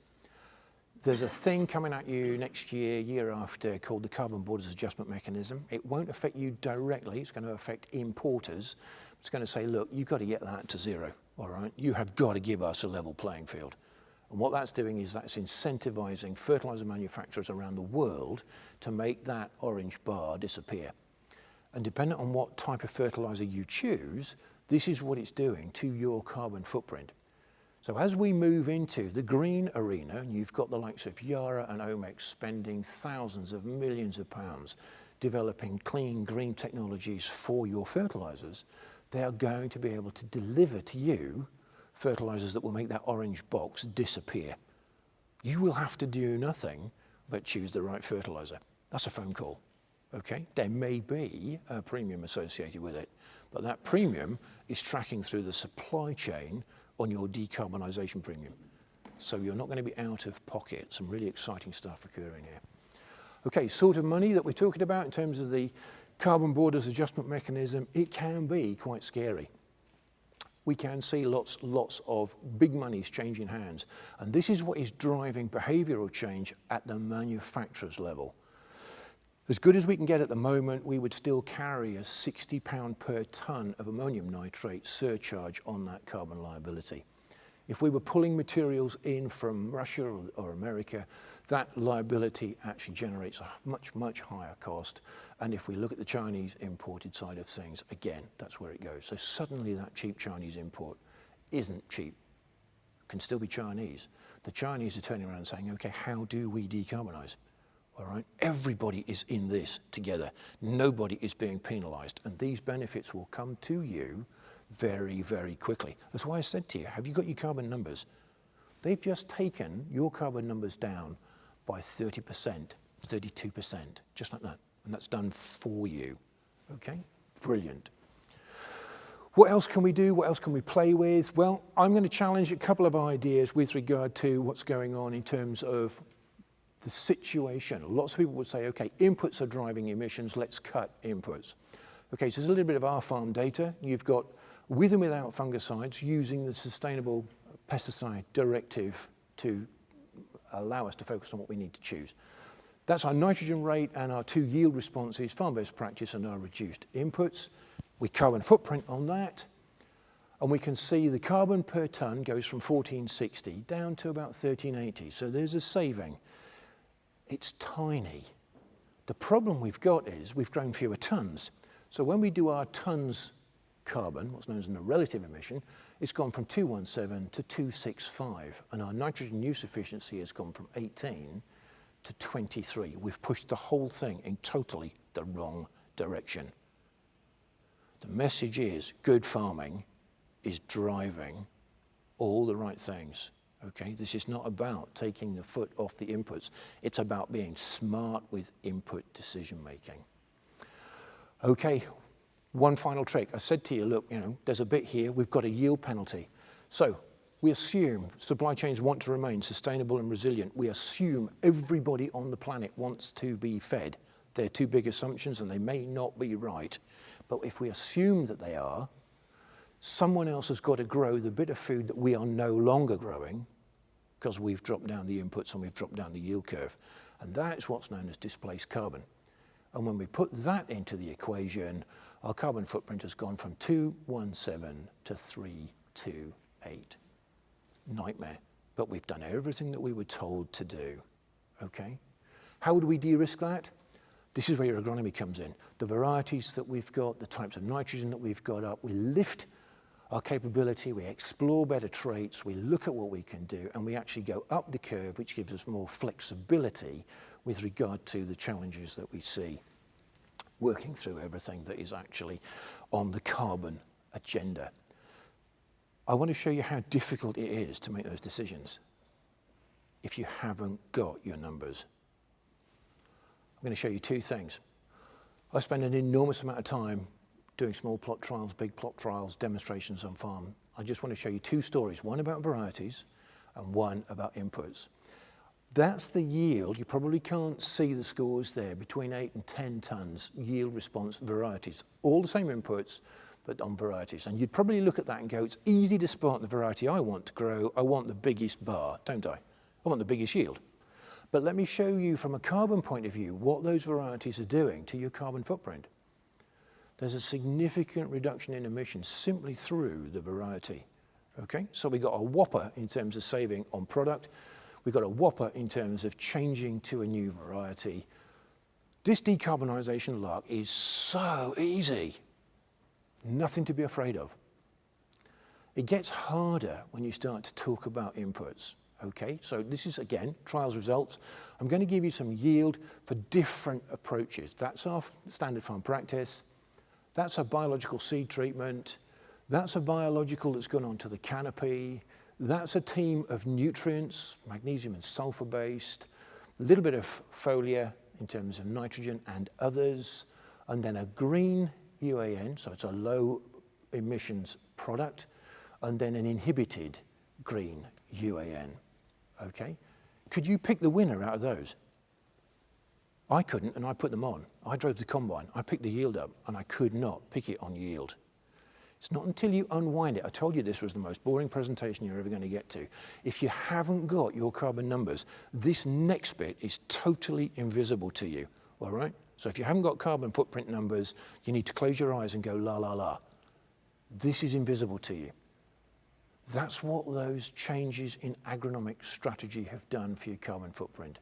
There's a thing coming at you next year, year after, called the Carbon Borders Adjustment Mechanism. It won't affect you directly. It's going to affect importers. It's going to say, look, you've got to get that to zero, all right? You have got to give us a level playing field. And what that's doing is that's incentivizing fertilizer manufacturers around the world to make that orange bar disappear. And depending on what type of fertilizer you choose, this is what it's doing to your carbon footprint. So as we move into the green arena, and you've got the likes of Yara and Omex spending thousands of millions of pounds developing clean green technologies for your fertilizers, they are going to be able to deliver to you fertilizers that will make that orange box disappear. You will have to do nothing but choose the right fertilizer. That's a phone call, okay? There may be a premium associated with it, but that premium is tracking through the supply chain on your decarbonisation premium. So you're not going to be out of pocket. Some really exciting stuff occurring here. Okay, sort of money that we're talking about in terms of the Carbon Borders Adjustment Mechanism, it can be quite scary. We can see lots of big monies changing hands. And this is what is driving behavioural change at the manufacturer's level. As good as we can get at the moment, we would still carry a £60 per tonne of ammonium nitrate surcharge on that carbon liability. If we were pulling materials in from Russia or America, that liability actually generates a much higher cost. And if we look at the Chinese imported side of things, again, that's where it goes. So suddenly that cheap Chinese import isn't cheap, can still be Chinese. The Chinese are turning around and saying, okay, how do we decarbonise? All right, everybody is in this together. Nobody is being penalised, and these benefits will come to you very, very quickly. That's why I said to you, have you got your carbon numbers? They've just taken your carbon numbers down by 30%, 32%, just like that. And that's done for you, okay? Brilliant. What else can we do? What else can we play with? Well, I'm going to challenge a couple of ideas with regard to what's going on in terms of the situation. Lots of people would say, okay, inputs are driving emissions, let's cut inputs. Okay, so there's a little bit of our farm data. You've got with and without fungicides using the sustainable pesticide directive to allow us to focus on what we need to choose. That's our nitrogen rate and our two yield responses, farm-based practice and our reduced inputs. We carbon footprint on that. And we can see the carbon per tonne goes from 1460 down to about 1380. So there's a saving. It's tiny. The problem we've got is we've grown fewer tonnes. So when we do our tonnes carbon, what's known as a relative emission, it's gone from 217 to 265. And our nitrogen use efficiency has gone from 18 to 23. We've pushed the whole thing in totally the wrong direction. The message is good farming is driving all the right things. Okay, this is not about taking the foot off the inputs. It's about being smart with input decision making. Okay, one final trick. I said to you, look, there's a bit here, we've got a yield penalty. So we assume supply chains want to remain sustainable and resilient. We assume everybody on the planet wants to be fed. They're two big assumptions and they may not be right. But if we assume that they are, someone else has got to grow the bit of food that we are no longer growing because we've dropped down the inputs and we've dropped down the yield curve. And that's what's known as displaced carbon. And when we put that into the equation, our carbon footprint has gone from 217 to 328. Nightmare. But we've done everything that we were told to do. Okay? How would we de-risk that? This is where your agronomy comes in. The varieties that we've got, the types of nitrogen that we've got up, we lift our capability, we explore better traits, we look at what we can do, and we actually go up the curve, which gives us more flexibility with regard to the challenges that we see working through everything that is actually on the carbon agenda. I want to show you how difficult it is to make those decisions if you haven't got your numbers. I'm going to show you two things. I spend an enormous amount of time doing small plot trials, big plot trials, demonstrations on farm. I just want to show you two stories, one about varieties and one about inputs. That's the yield. You probably can't see the scores there, between 8 and 10 tons yield response varieties. All the same inputs, but on varieties. And you'd probably look at that and go, it's easy to spot the variety I want to grow. I want the biggest bar, don't I? I want the biggest yield. But let me show you from a carbon point of view what those varieties are doing to your carbon footprint. There's a significant reduction in emissions simply through the variety. Okay, so we got a whopper in terms of saving on product. We've got a whopper in terms of changing to a new variety. This decarbonisation lark is so easy. Nothing to be afraid of. It gets harder when you start to talk about inputs. Okay, so this is, again, trials results. I'm going to give you some yield for different approaches. That's our standard farm practice. That's a biological seed treatment. That's a biological that's gone onto the canopy. That's a team of nutrients, magnesium and sulfur based, a little bit of foliar in terms of nitrogen and others, and then a green UAN, so it's a low emissions product, and then an inhibited green UAN. Okay, could you pick the winner out of those? I couldn't, and I put them on. I drove the combine, I picked the yield up, and I could not pick it on yield. It's not until you unwind it. I told you this was the most boring presentation you're ever going to get to. If you haven't got your carbon numbers, this next bit is totally invisible to you, all right? So if you haven't got carbon footprint numbers, you need to close your eyes and go la, la, la. This is invisible to you. That's what those changes in agronomic strategy have done for your carbon footprint.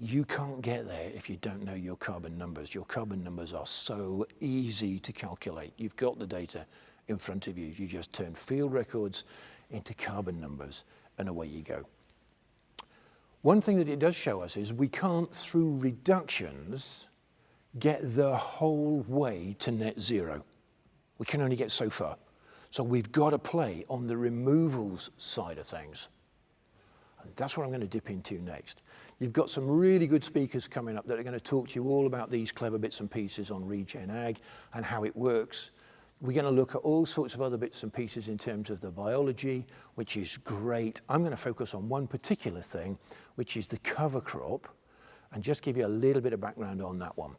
You can't get there if you don't know your carbon numbers. Your carbon numbers are so easy to calculate. You've got the data in front of you. You just turn field records into carbon numbers and away you go. One thing that it does show us is we can't, through reductions, get the whole way to net zero. We can only get so far. So we've got to play on the removals side of things. And that's what I'm going to dip into next. You've got some really good speakers coming up that are going to talk to you all about these clever bits and pieces on Regen Ag and how it works. We're going to look at all sorts of other bits and pieces in terms of the biology, which is great. I'm going to focus on one particular thing, which is the cover crop, and just give you a little bit of background on that one.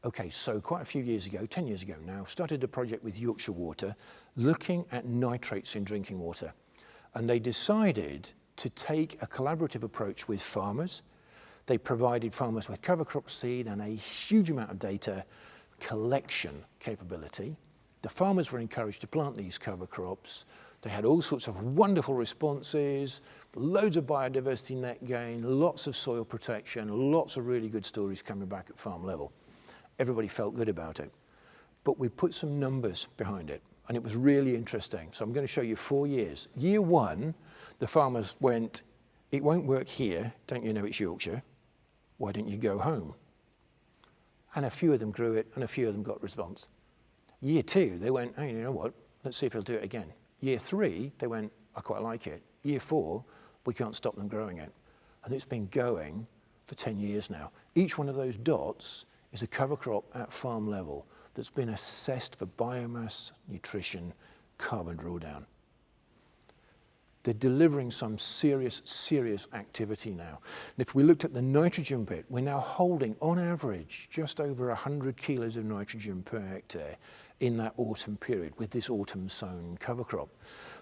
Okay, so quite a few years ago, 10 years ago now, started a project with Yorkshire Water looking at nitrates in drinking water. And they decided to take a collaborative approach with farmers. They provided farmers with cover crop seed and a huge amount of data collection capability. The farmers were encouraged to plant these cover crops. They had all sorts of wonderful responses, loads of biodiversity net gain, lots of soil protection, lots of really good stories coming back at farm level. Everybody felt good about it. But we put some numbers behind it, and it was really interesting. So I'm going to show you 4 years. Year one, the farmers went, it won't work here, don't you know it's Yorkshire? Why don't you go home? And a few of them grew it, and a few of them got response. Year two, they went, hey, you know what? Let's see if he'll do it again. Year three, they went, I quite like it. Year four, we can't stop them growing it. And it's been going for 10 years now. Each one of those dots is a cover crop at farm level that's been assessed for biomass, nutrition, carbon drawdown. They're delivering some serious activity now. And if we looked at the nitrogen bit, we're now holding, on average, just over 100 kilos of nitrogen per hectare in that autumn period with this autumn sown cover crop.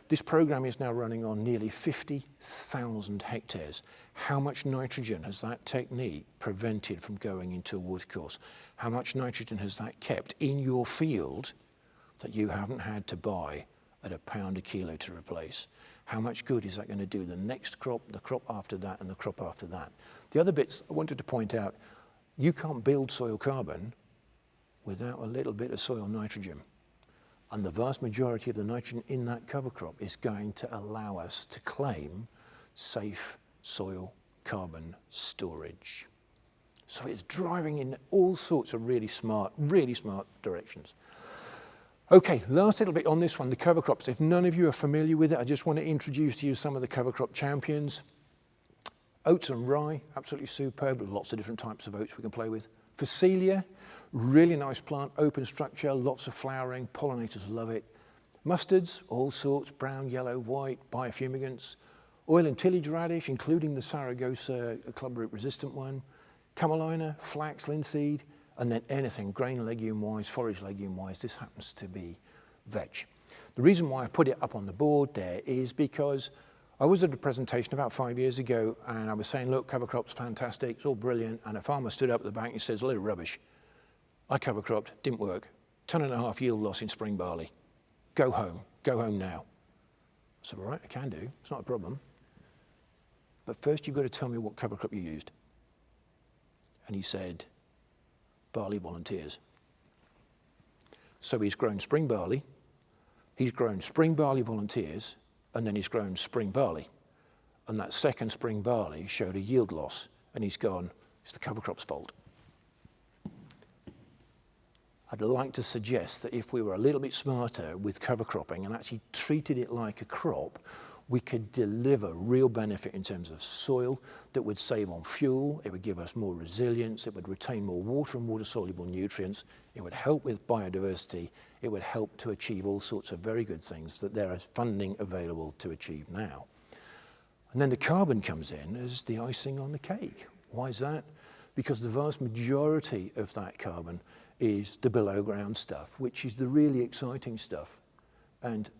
This program is now running on nearly 50,000 hectares. How much nitrogen has that technique prevented from going into a watercourse? How much nitrogen has that kept in your field that you haven't had to buy at £1 a kilo to replace. How much good is that going to do the next crop, the crop after that, and the crop after that? The other bits I wanted to point out, you can't build soil carbon without a little bit of soil nitrogen. And the vast majority of the nitrogen in that cover crop is going to allow us to claim safe soil carbon storage. So it's driving in all sorts of really smart directions. Okay, last little bit on this one, the cover crops. If none of you are familiar with it, I just want to introduce to you some of the cover crop champions. Oats and rye, absolutely superb. Lots of different types of oats we can play with. Phacelia, really nice plant, open structure, lots of flowering, pollinators love it. Mustards, all sorts, brown, yellow, white, biofumigants. Oil and tillage radish, including the Saragossa clubroot resistant one. Camelina, flax, linseed, and then anything grain legume-wise, forage legume-wise, this happens to be veg. The reason why I put it up on the board there is because I was at a presentation about 5 years ago and I was saying, look, cover crop's fantastic, it's all brilliant, and a farmer stood up at the bank and says, a little rubbish. I cover cropped, didn't work. 1.5 ton yield loss in spring barley. Go home now. I said, all right, I can do, it's not a problem. But first you've got to tell me what cover crop you used. And he said, barley volunteers. So he's grown spring barley volunteers, and then he's grown spring barley. And that second spring barley showed a yield loss, and he's gone, it's the cover crop's fault. I'd like to suggest that if we were a little bit smarter with cover cropping and actually treated it like a crop, we could deliver real benefit in terms of soil that would save on fuel, it would give us more resilience, it would retain more water and water-soluble nutrients, it would help with biodiversity, it would help to achieve all sorts of very good things that there is funding available to achieve now. And then the carbon comes in as the icing on the cake. Why is that? Because the vast majority of that carbon is the below ground stuff, which is the really exciting stuff. And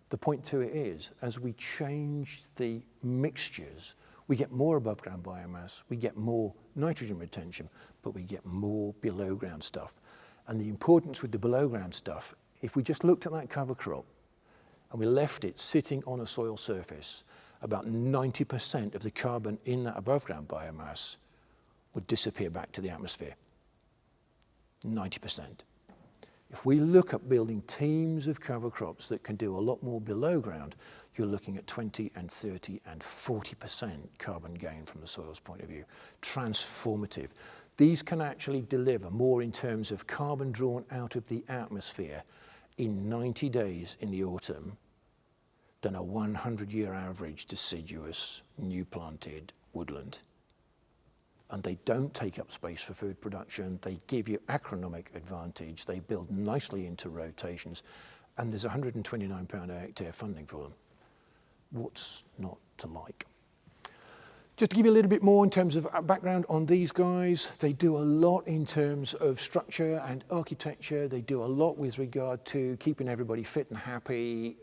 the point to it is, as we change the mixtures, we get more above ground biomass, we get more nitrogen retention, but we get more below ground stuff. And the importance with the below ground stuff, if we just looked at that cover crop and we left it sitting on a soil surface, about 90% of the carbon in that above ground biomass would disappear back to the atmosphere. 90%. If we look at building teams of cover crops that can do a lot more below ground, you're looking at 20 and 30 and 40% carbon gain from the soil's point of view. Transformative. These can actually deliver more in terms of carbon drawn out of the atmosphere in 90 days in the autumn than a 100-year average deciduous, new planted woodland. And they don't take up space for food production, they give you agronomic advantage, they build nicely into rotations, and there's £129 a hectare funding for them. What's not to like? Just to give you a little bit more in terms of background on these guys, they do a lot in terms of structure and architecture, they do a lot with regard to keeping everybody fit and happy,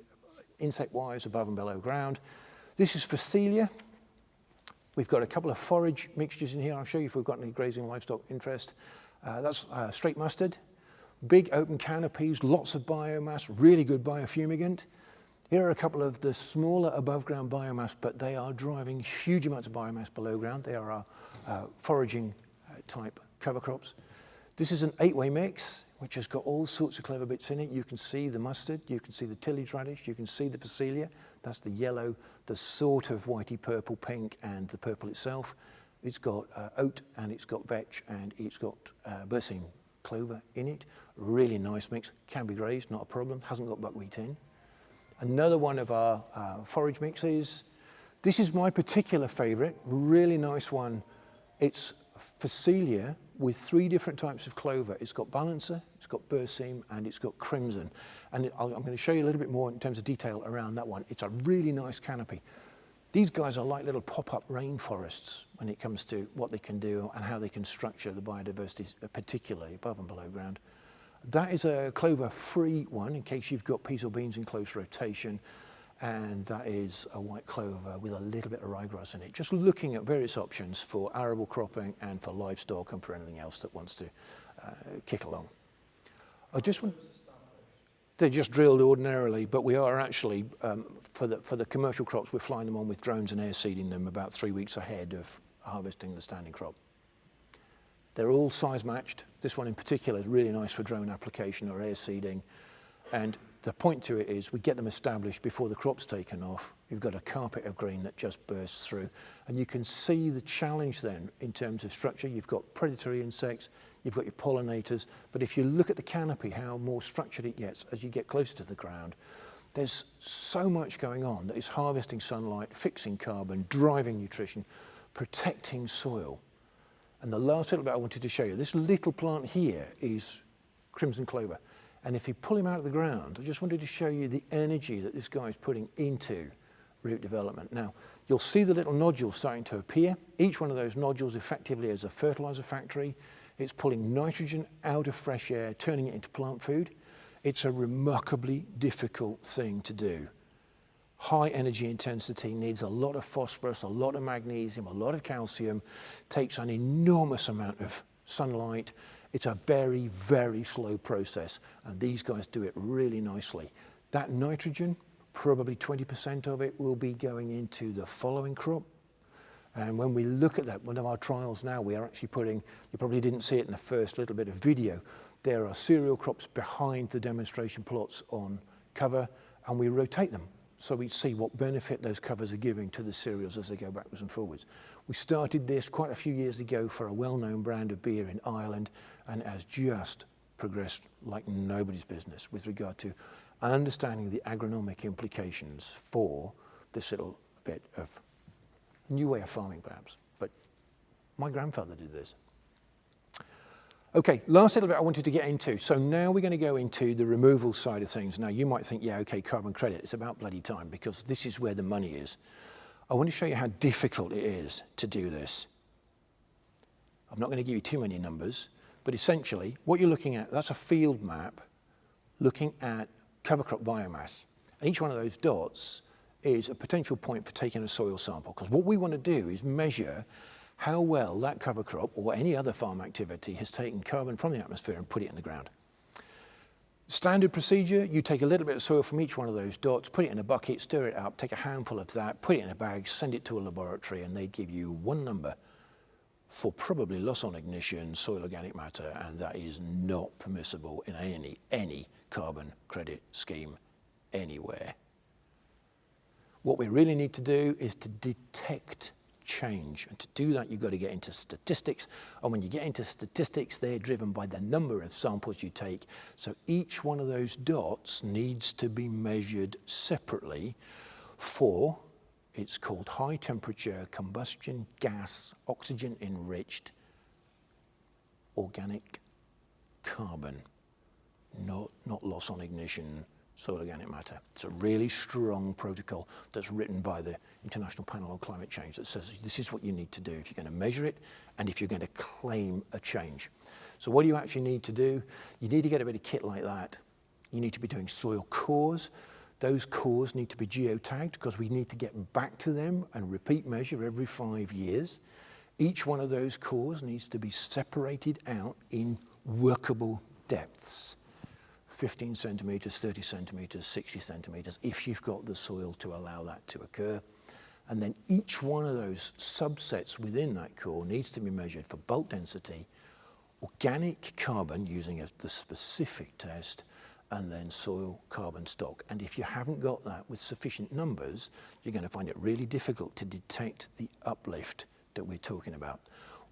insect-wise, above and below ground. This is Phacelia. We've got a couple of forage mixtures in here. I'll show you if we've got any grazing livestock interest. That's straight mustard, big open canopies, lots of biomass, really good biofumigant. Here are a couple of the smaller above ground biomass, but they are driving huge amounts of biomass below ground. They are our foraging type cover crops. This is an 8-way mix, which has got all sorts of clever bits in it. You can see the mustard, you can see the tillage radish, you can see the Phacelia. That's the yellow, the sort of whitey purple pink, and the purple itself. It's got oat, and it's got vetch, and it's got berseem clover in it. Really nice mix, can be grazed, not a problem, hasn't got buckwheat in. Another one of our forage mixes. This is my particular favorite, really nice one. It's Phacelia with 3 different types of clover. It's got balancer, it's got berseem, and it's got crimson. And I'm going to show you a little bit more in terms of detail around that one. It's a really nice canopy. These guys are like little pop-up rainforests when it comes to what they can do and how they can structure the biodiversity, particularly above and below ground. That is a clover-free one in case you've got peas or beans in close rotation. And that is a white clover with a little bit of ryegrass in it. Just looking at various options for arable cropping and for livestock and for anything else that wants to kick along. I just want. They're just drilled ordinarily, but we are actually, for the commercial crops, we're flying them on with drones and air seeding them about 3 weeks ahead of harvesting the standing crop. They're all size matched. This one in particular is really nice for drone application or air seeding. And the point to it is we get them established before the crop's taken off. You've got a carpet of green that just bursts through. And you can see the challenge then in terms of structure. You've got predatory insects, you've got your pollinators. But if you look at the canopy, how more structured it gets as you get closer to the ground, there's so much going on that is harvesting sunlight, fixing carbon, driving nutrition, protecting soil. And the last little bit I wanted to show you, this little plant here is crimson clover. And if you pull him out of the ground, I just wanted to show you the energy that this guy is putting into root development. Now, you'll see the little nodules starting to appear. Each one of those nodules effectively is a fertilizer factory. It's pulling nitrogen out of fresh air, turning it into plant food. It's a remarkably difficult thing to do. High energy intensity, needs a lot of phosphorus, a lot of magnesium, a lot of calcium, takes an enormous amount of sunlight. It's a very, very slow process, and these guys do it really nicely. That nitrogen, probably 20% of it will be going into the following crop. And when we look at that, one of our trials now, we are actually putting, you probably didn't see it in the first little bit of video, there are cereal crops behind the demonstration plots on cover, and we rotate them. So we see what benefit those covers are giving to the cereals as they go backwards and forwards. We started this quite a few years ago for a well-known brand of beer in Ireland, and it has just progressed like nobody's business with regard to understanding the agronomic implications for this little bit of new way of farming perhaps. But my grandfather did this. Okay, last little bit I wanted to get into. So now we're going to go into the removal side of things. Now you might think, yeah, okay, carbon credit, it's about bloody time because this is where the money is. I want to show you how difficult it is to do this. I'm not going to give you too many numbers, but essentially what you're looking at, that's a field map looking at cover crop biomass. And each one of those dots is a potential point for taking a soil sample, because what we want to do is measure how well that cover crop or any other farm activity has taken carbon from the atmosphere and put it in the ground. Standard procedure, you take a little bit of soil from each one of those dots, put it in a bucket, stir it up, take a handful of that, put it in a bag, send it to a laboratory, and they give you one number for probably loss on ignition, soil organic matter, and that is not permissible in any carbon credit scheme anywhere. What we really need to do is to detect change, and to do that you've got to get into statistics, and when you get into statistics they're driven by the number of samples you take. So each one of those dots needs to be measured separately for, it's called high temperature combustion gas oxygen enriched organic carbon, not loss on ignition soil organic matter. It's a really strong protocol that's written by the International Panel on Climate Change that says this is what you need to do if you're going to measure it and if you're going to claim a change. So what do you actually need to do? You need to get a bit of kit like that. You need to be doing soil cores. Those cores need to be geotagged because we need to get back to them and repeat measure every 5 years. Each one of those cores needs to be separated out in workable depths. 15 centimetres, 30 centimetres, 60 centimetres, if you've got the soil to allow that to occur. And then each one of those subsets within that core needs to be measured for bulk density, organic carbon using the specific test, and then soil carbon stock. And if you haven't got that with sufficient numbers, you're going to find it really difficult to detect the uplift that we're talking about.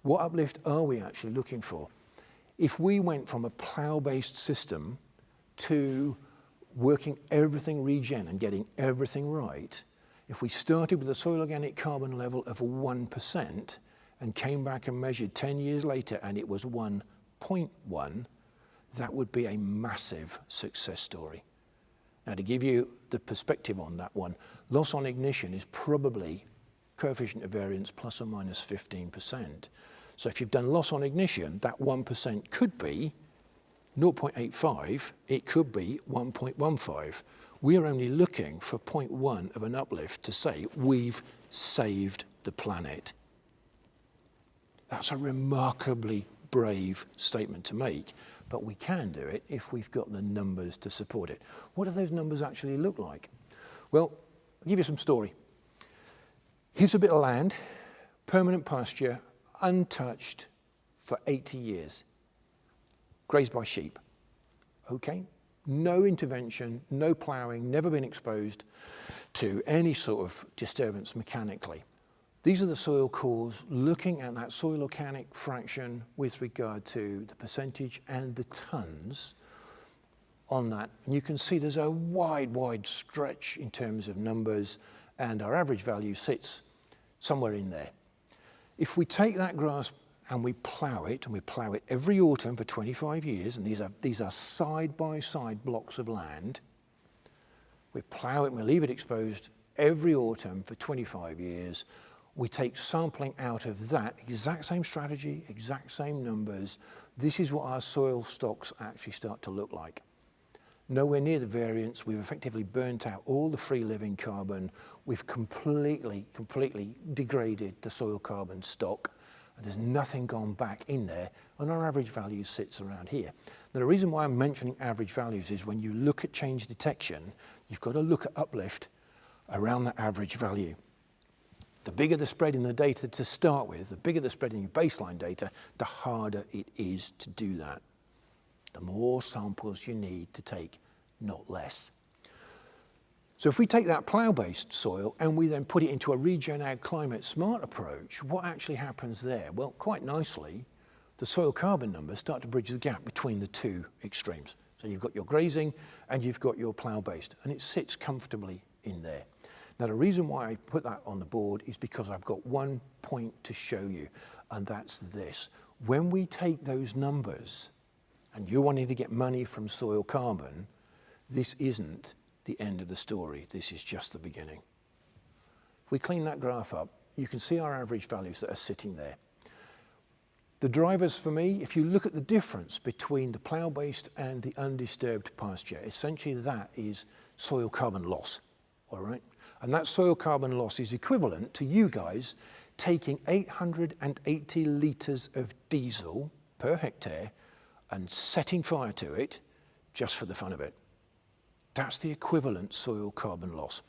What uplift are we actually looking for? If we went from a plough-based system to working everything regen and getting everything right, if we started with a soil organic carbon level of 1% and came back and measured 10 years later and it was 1.1, that would be a massive success story. Now, to give you the perspective on that one, loss on ignition is probably coefficient of variance plus or minus 15%. So if you've done loss on ignition, that 1% could be 0.85, it could be 1.15. We're only looking for 0.1 of an uplift to say we've saved the planet. That's a remarkably brave statement to make, but we can do it if we've got the numbers to support it. What do those numbers actually look like? Well, I'll give you some story. Here's a bit of land, permanent pasture, untouched for 80 years, grazed by sheep, okay? No intervention, no ploughing, never been exposed to any sort of disturbance mechanically. These are the soil cores, looking at that soil organic fraction with regard to the percentage and the tons on that. And you can see there's a wide stretch in terms of numbers, and our average value sits somewhere in there. If we take that grass and we plough it, and we plough it every autumn for 25 years, and these are side-by-side blocks of land, we plough it and we leave it exposed every autumn for 25 years, we take sampling out of that, exact same strategy, exact same numbers. This is what our soil stocks actually start to look like. Nowhere near the variance. We've effectively burnt out all the free living carbon. We've completely degraded the soil carbon stock. And there's nothing gone back in there, and our average value sits around here. Now, the reason why I'm mentioning average values is when you look at change detection, you've got to look at uplift around that average value. The bigger the spread in the data to start with, the bigger the spread in your baseline data, the harder it is to do that. The more samples you need to take, not less. So if we take that plough-based soil and we then put it into a regen ag climate smart approach, what actually happens there? Well, quite nicely, the soil carbon numbers start to bridge the gap between the two extremes. So you've got your grazing and you've got your plough-based, and it sits comfortably in there. Now, the reason why I put that on the board is because I've got one point to show you, and that's this. When we take those numbers, and you're wanting to get money from soil carbon, this isn't the end of the story. This is just the beginning. If we clean that graph up, you can see our average values that are sitting there. The drivers for me, if you look at the difference between the plough-based and the undisturbed pasture, essentially that is soil carbon loss, all right? And that soil carbon loss is equivalent to you guys taking 880 litres of diesel per hectare and setting fire to it just for the fun of it. That's the equivalent soil carbon loss,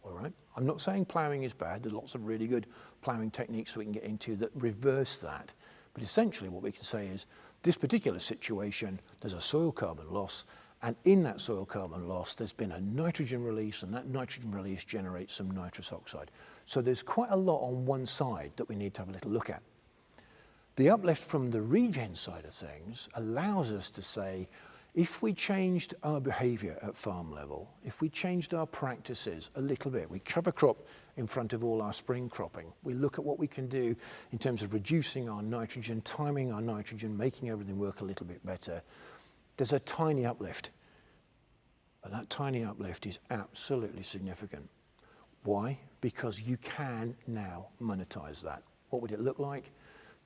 all right? I'm not saying ploughing is bad. There's lots of really good ploughing techniques we can get into that reverse that. But essentially what we can say is this particular situation, there's a soil carbon loss, and in that soil carbon loss, there's been a nitrogen release, and that nitrogen release generates some nitrous oxide. So there's quite a lot on one side that we need to have a little look at. The uplift from the regen side of things allows us to say, if we changed our behavior at farm level, if we changed our practices a little bit, we cover crop in front of all our spring cropping, we look at what we can do in terms of reducing our nitrogen, timing our nitrogen, making everything work a little bit better, there's a tiny uplift. But that tiny uplift is absolutely significant. Why? Because you can now monetize that. What would it look like?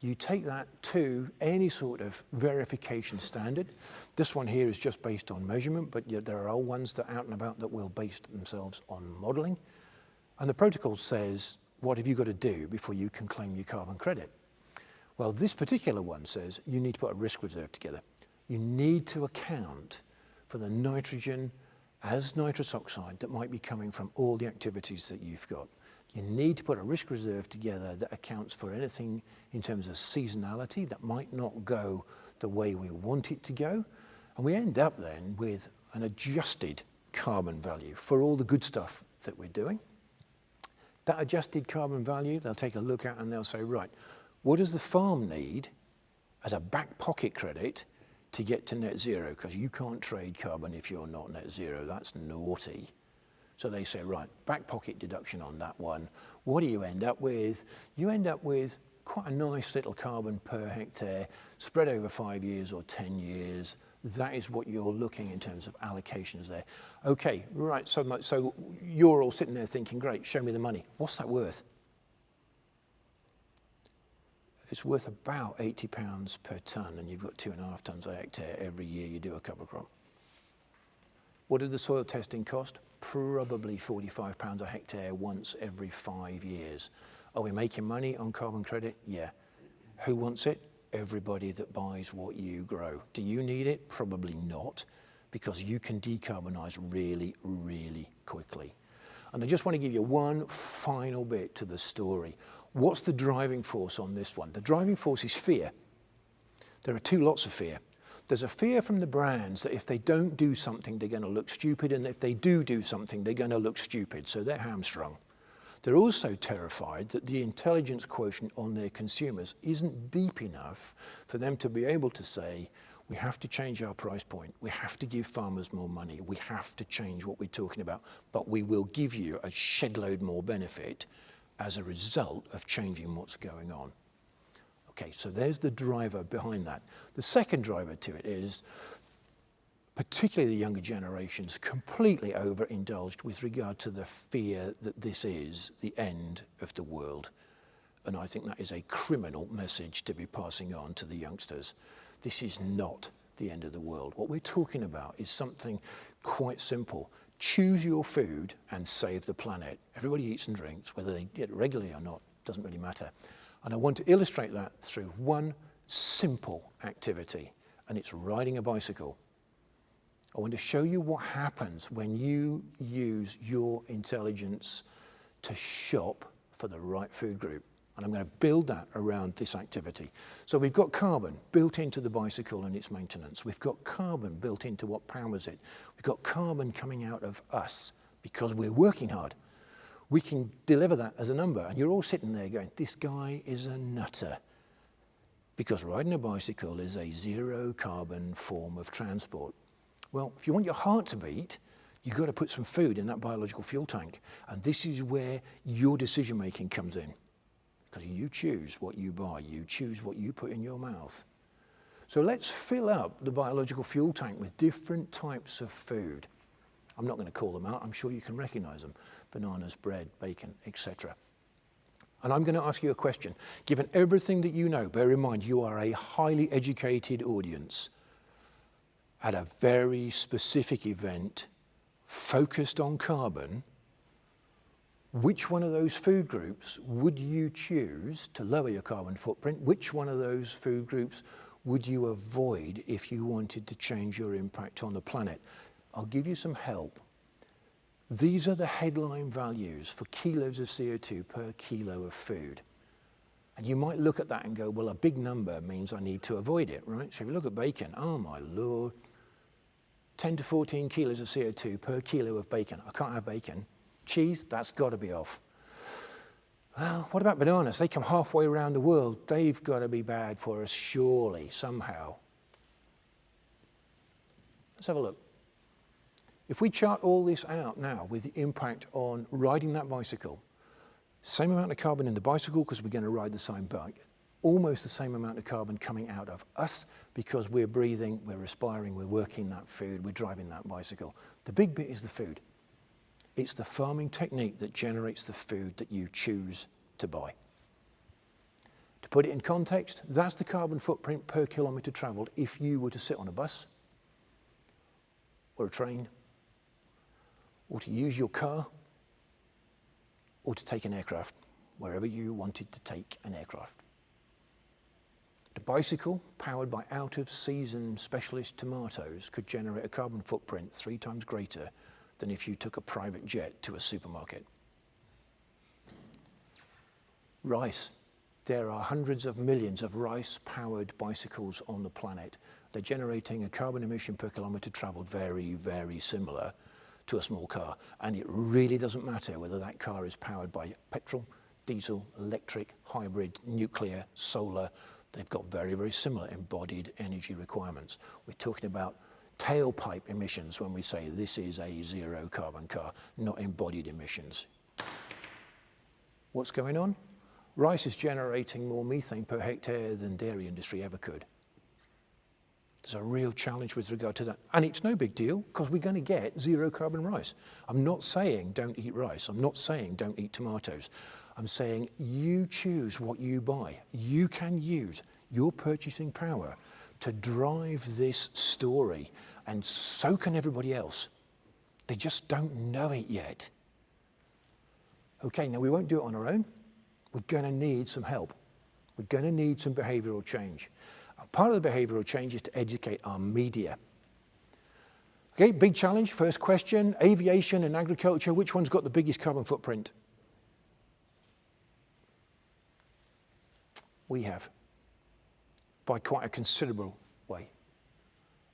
You take that to any sort of verification standard. This one here is just based on measurement, but yet there are ones that are out and about that will base themselves on modeling. And the protocol says, what have you got to do before you can claim your carbon credit? Well, this particular one says you need to put a risk reserve together. You need to account for the nitrogen as nitrous oxide that might be coming from all the activities that you've got. You need to put a risk reserve together that accounts for anything in terms of seasonality that might not go the way we want it to go. And we end up then with an adjusted carbon value for all the good stuff that we're doing. That adjusted carbon value, they'll take a look at and they'll say, right, what does the farm need as a back pocket credit to get to net zero? Because you can't trade carbon if you're not net zero. That's naughty. So they say, right, back pocket deduction on that one. What do you end up with? You end up with quite a nice little carbon per hectare spread over 5 years or 10 years. That is what you're looking in terms of allocations there. Okay, right, so you're all sitting there thinking, great, show me the money. What's that worth? It's worth about £80 per tonne, and you've got 2.5 tonnes a hectare every year you do a cover crop. What did the soil testing cost? Probably £45 a hectare once every 5 years. Are we making money on carbon credit? Yeah. Who wants it? everybody that buys what you grow. Do you need it? Probably not, because you can decarbonize really, really quickly. And I just want to give you one final bit to the story. What's the driving force on this one? The driving force is fear. There are two lots of fear. There's a fear from the brands that if they don't do something, they're going to look stupid, and if they do something, they're going to look stupid, so they're hamstrung. They're also terrified that the intelligence quotient on their consumers isn't deep enough for them to be able to say, we have to change our price point, we have to give farmers more money, we have to change what we're talking about, but we will give you a shed load more benefit as a result of changing what's going on. Okay, so there's the driver behind that. The second driver to it is, particularly the younger generations, completely overindulged with regard to the fear that this is the end of the world. And I think that is a criminal message to be passing on to the youngsters. This is not the end of the world. What we're talking about is something quite simple. Choose your food and save the planet. Everybody eats and drinks, whether they get it regularly or not, doesn't really matter. And I want to illustrate that through one simple activity, and it's riding a bicycle. I want to show you what happens when you use your intelligence to shop for the right food group. And I'm going to build that around this activity. So we've got carbon built into the bicycle and its maintenance. We've got carbon built into what powers it. We've got carbon coming out of us because we're working hard. We can deliver that as a number. And you're all sitting there going, this guy is a nutter. Because riding a bicycle is a zero carbon form of transport. Well, if you want your heart to beat, you've got to put some food in that biological fuel tank. And this is where your decision making comes in. Because you choose what you buy, you choose what you put in your mouth. So let's fill up the biological fuel tank with different types of food. I'm not going to call them out, I'm sure you can recognize them. Bananas, bread, bacon, etc. And I'm going to ask you a question. Given everything that you know, bear in mind you are a highly educated audience at a very specific event focused on carbon. Which one of those food groups would you choose to lower your carbon footprint? Which one of those food groups would you avoid if you wanted to change your impact on the planet? I'll give you some help. These are the headline values for kilos of CO2 per kilo of food. And you might look at that and go, well, a big number means I need to avoid it, right? So if you look at bacon, oh my Lord, 10 to 14 kilos of CO2 per kilo of bacon. I can't have bacon. Cheese, that's got to be off. Well, what about bananas? They come halfway around the world. They've got to be bad for us, surely, somehow. Let's have a look. If we chart all this out now with the impact on riding that bicycle, same amount of carbon in the bicycle because we're going to ride the same bike, almost the same amount of carbon coming out of us because we're breathing, we're respiring, we're working that food, we're driving that bicycle. The big bit is the food. It's the farming technique that generates the food that you choose to buy. To put it in context, that's the carbon footprint per kilometre travelled if you were to sit on a bus or a train or to use your car or to take an aircraft, wherever you wanted to take an aircraft. The bicycle, powered by out-of-season specialist tomatoes, could generate a carbon footprint 3 times greater than if you took a private jet to a supermarket. Rice. There are hundreds of millions of rice-powered bicycles on the planet. They're generating a carbon emission per kilometre travelled very, very similar to a small car. And it really doesn't matter whether that car is powered by petrol, diesel, electric, hybrid, nuclear, solar. They've got very, very similar embodied energy requirements. We're talking about tailpipe emissions when we say this is a zero carbon car, not embodied emissions. What's going on? Rice is generating more methane per hectare than dairy industry ever could. There's a real challenge with regard to that. And it's no big deal because we're going to get zero carbon rice. I'm not saying don't eat rice. I'm not saying don't eat tomatoes. I'm saying you choose what you buy. You can use your purchasing power to drive this story, and so can everybody else. They just don't know it yet. Okay, now we won't do it on our own. We're going to need some help. We're going to need some behavioural change. And part of the behavioural change is to educate our media. Okay, big challenge. First question, aviation and agriculture, which one's got the biggest carbon footprint? We have, by quite a considerable way.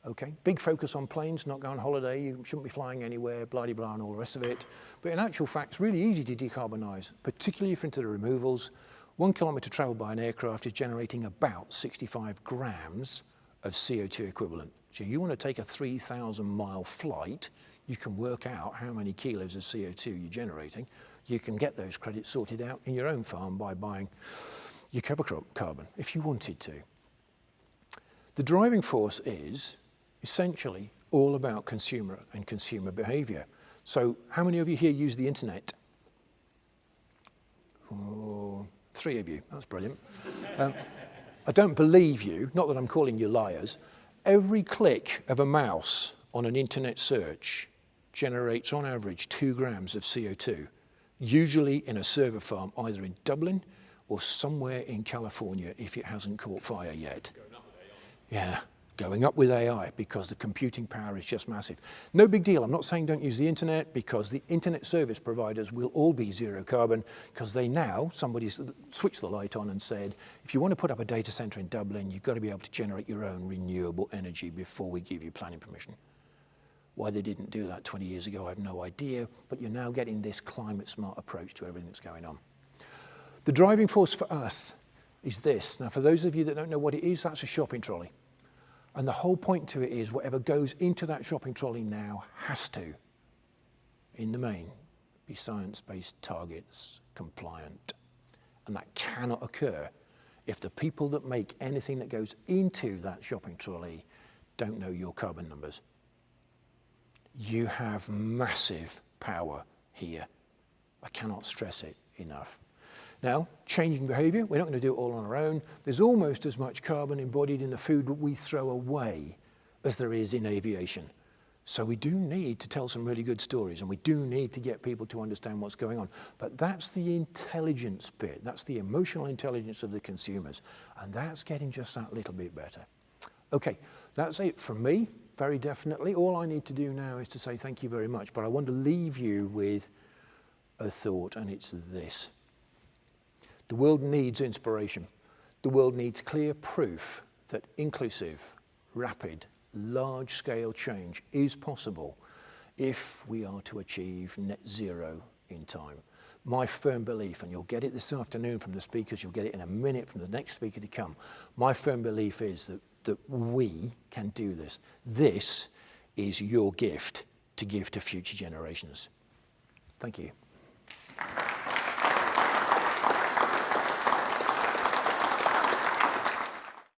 Okay, big focus on planes, not go on holiday, you shouldn't be flying anywhere, blah-de-blah and all the rest of it. But in actual fact, it's really easy to decarbonise, particularly if you're into the removals. 1 kilometre travelled by an aircraft is generating about 65 grams of CO2 equivalent. So you want to take a 3,000 mile flight, you can work out how many kilos of CO2 you're generating. You can get those credits sorted out in your own farm by buying your cover crop carbon, if you wanted to. The driving force is essentially all about consumer and consumer behaviour. So how many of you here use the internet? Oh, 3 of you, that's brilliant. I don't believe you, not that I'm calling you liars. Every click of a mouse on an internet search generates on average 2 grams of CO2, usually in a server farm either in Dublin or somewhere in California if it hasn't caught fire yet. Yeah, going up with AI because the computing power is just massive. No big deal. I'm not saying don't use the internet because the internet service providers will all be zero carbon because they now, somebody's switched the light on and said, if you want to put up a data center in Dublin, you've got to be able to generate your own renewable energy before we give you planning permission. Why they didn't do that 20 years ago, I have no idea, but you're now getting this climate smart approach to everything that's going on. The driving force for us is this. Now, for those of you that don't know what it is, that's a shopping trolley. And the whole point to it is whatever goes into that shopping trolley now has to, in the main, be science-based targets compliant. And that cannot occur if the people that make anything that goes into that shopping trolley don't know your carbon numbers. You have massive power here. I cannot stress it enough. Now, changing behaviour, we're not going to do it all on our own. There's almost as much carbon embodied in the food that we throw away as there is in aviation. So we do need to tell some really good stories and we do need to get people to understand what's going on. But that's the intelligence bit. That's the emotional intelligence of the consumers. And that's getting just that little bit better. Okay, that's it from me, very definitely. All I need to do now is to say thank you very much. But I want to leave you with a thought, and it's this. The world needs inspiration. The world needs clear proof that inclusive, rapid, large-scale change is possible if we are to achieve net zero in time. My firm belief, and you'll get it this afternoon from the speakers, you'll get it in a minute from the next speaker to come, my firm belief is that we can do this. This is your gift to give to future generations. Thank you.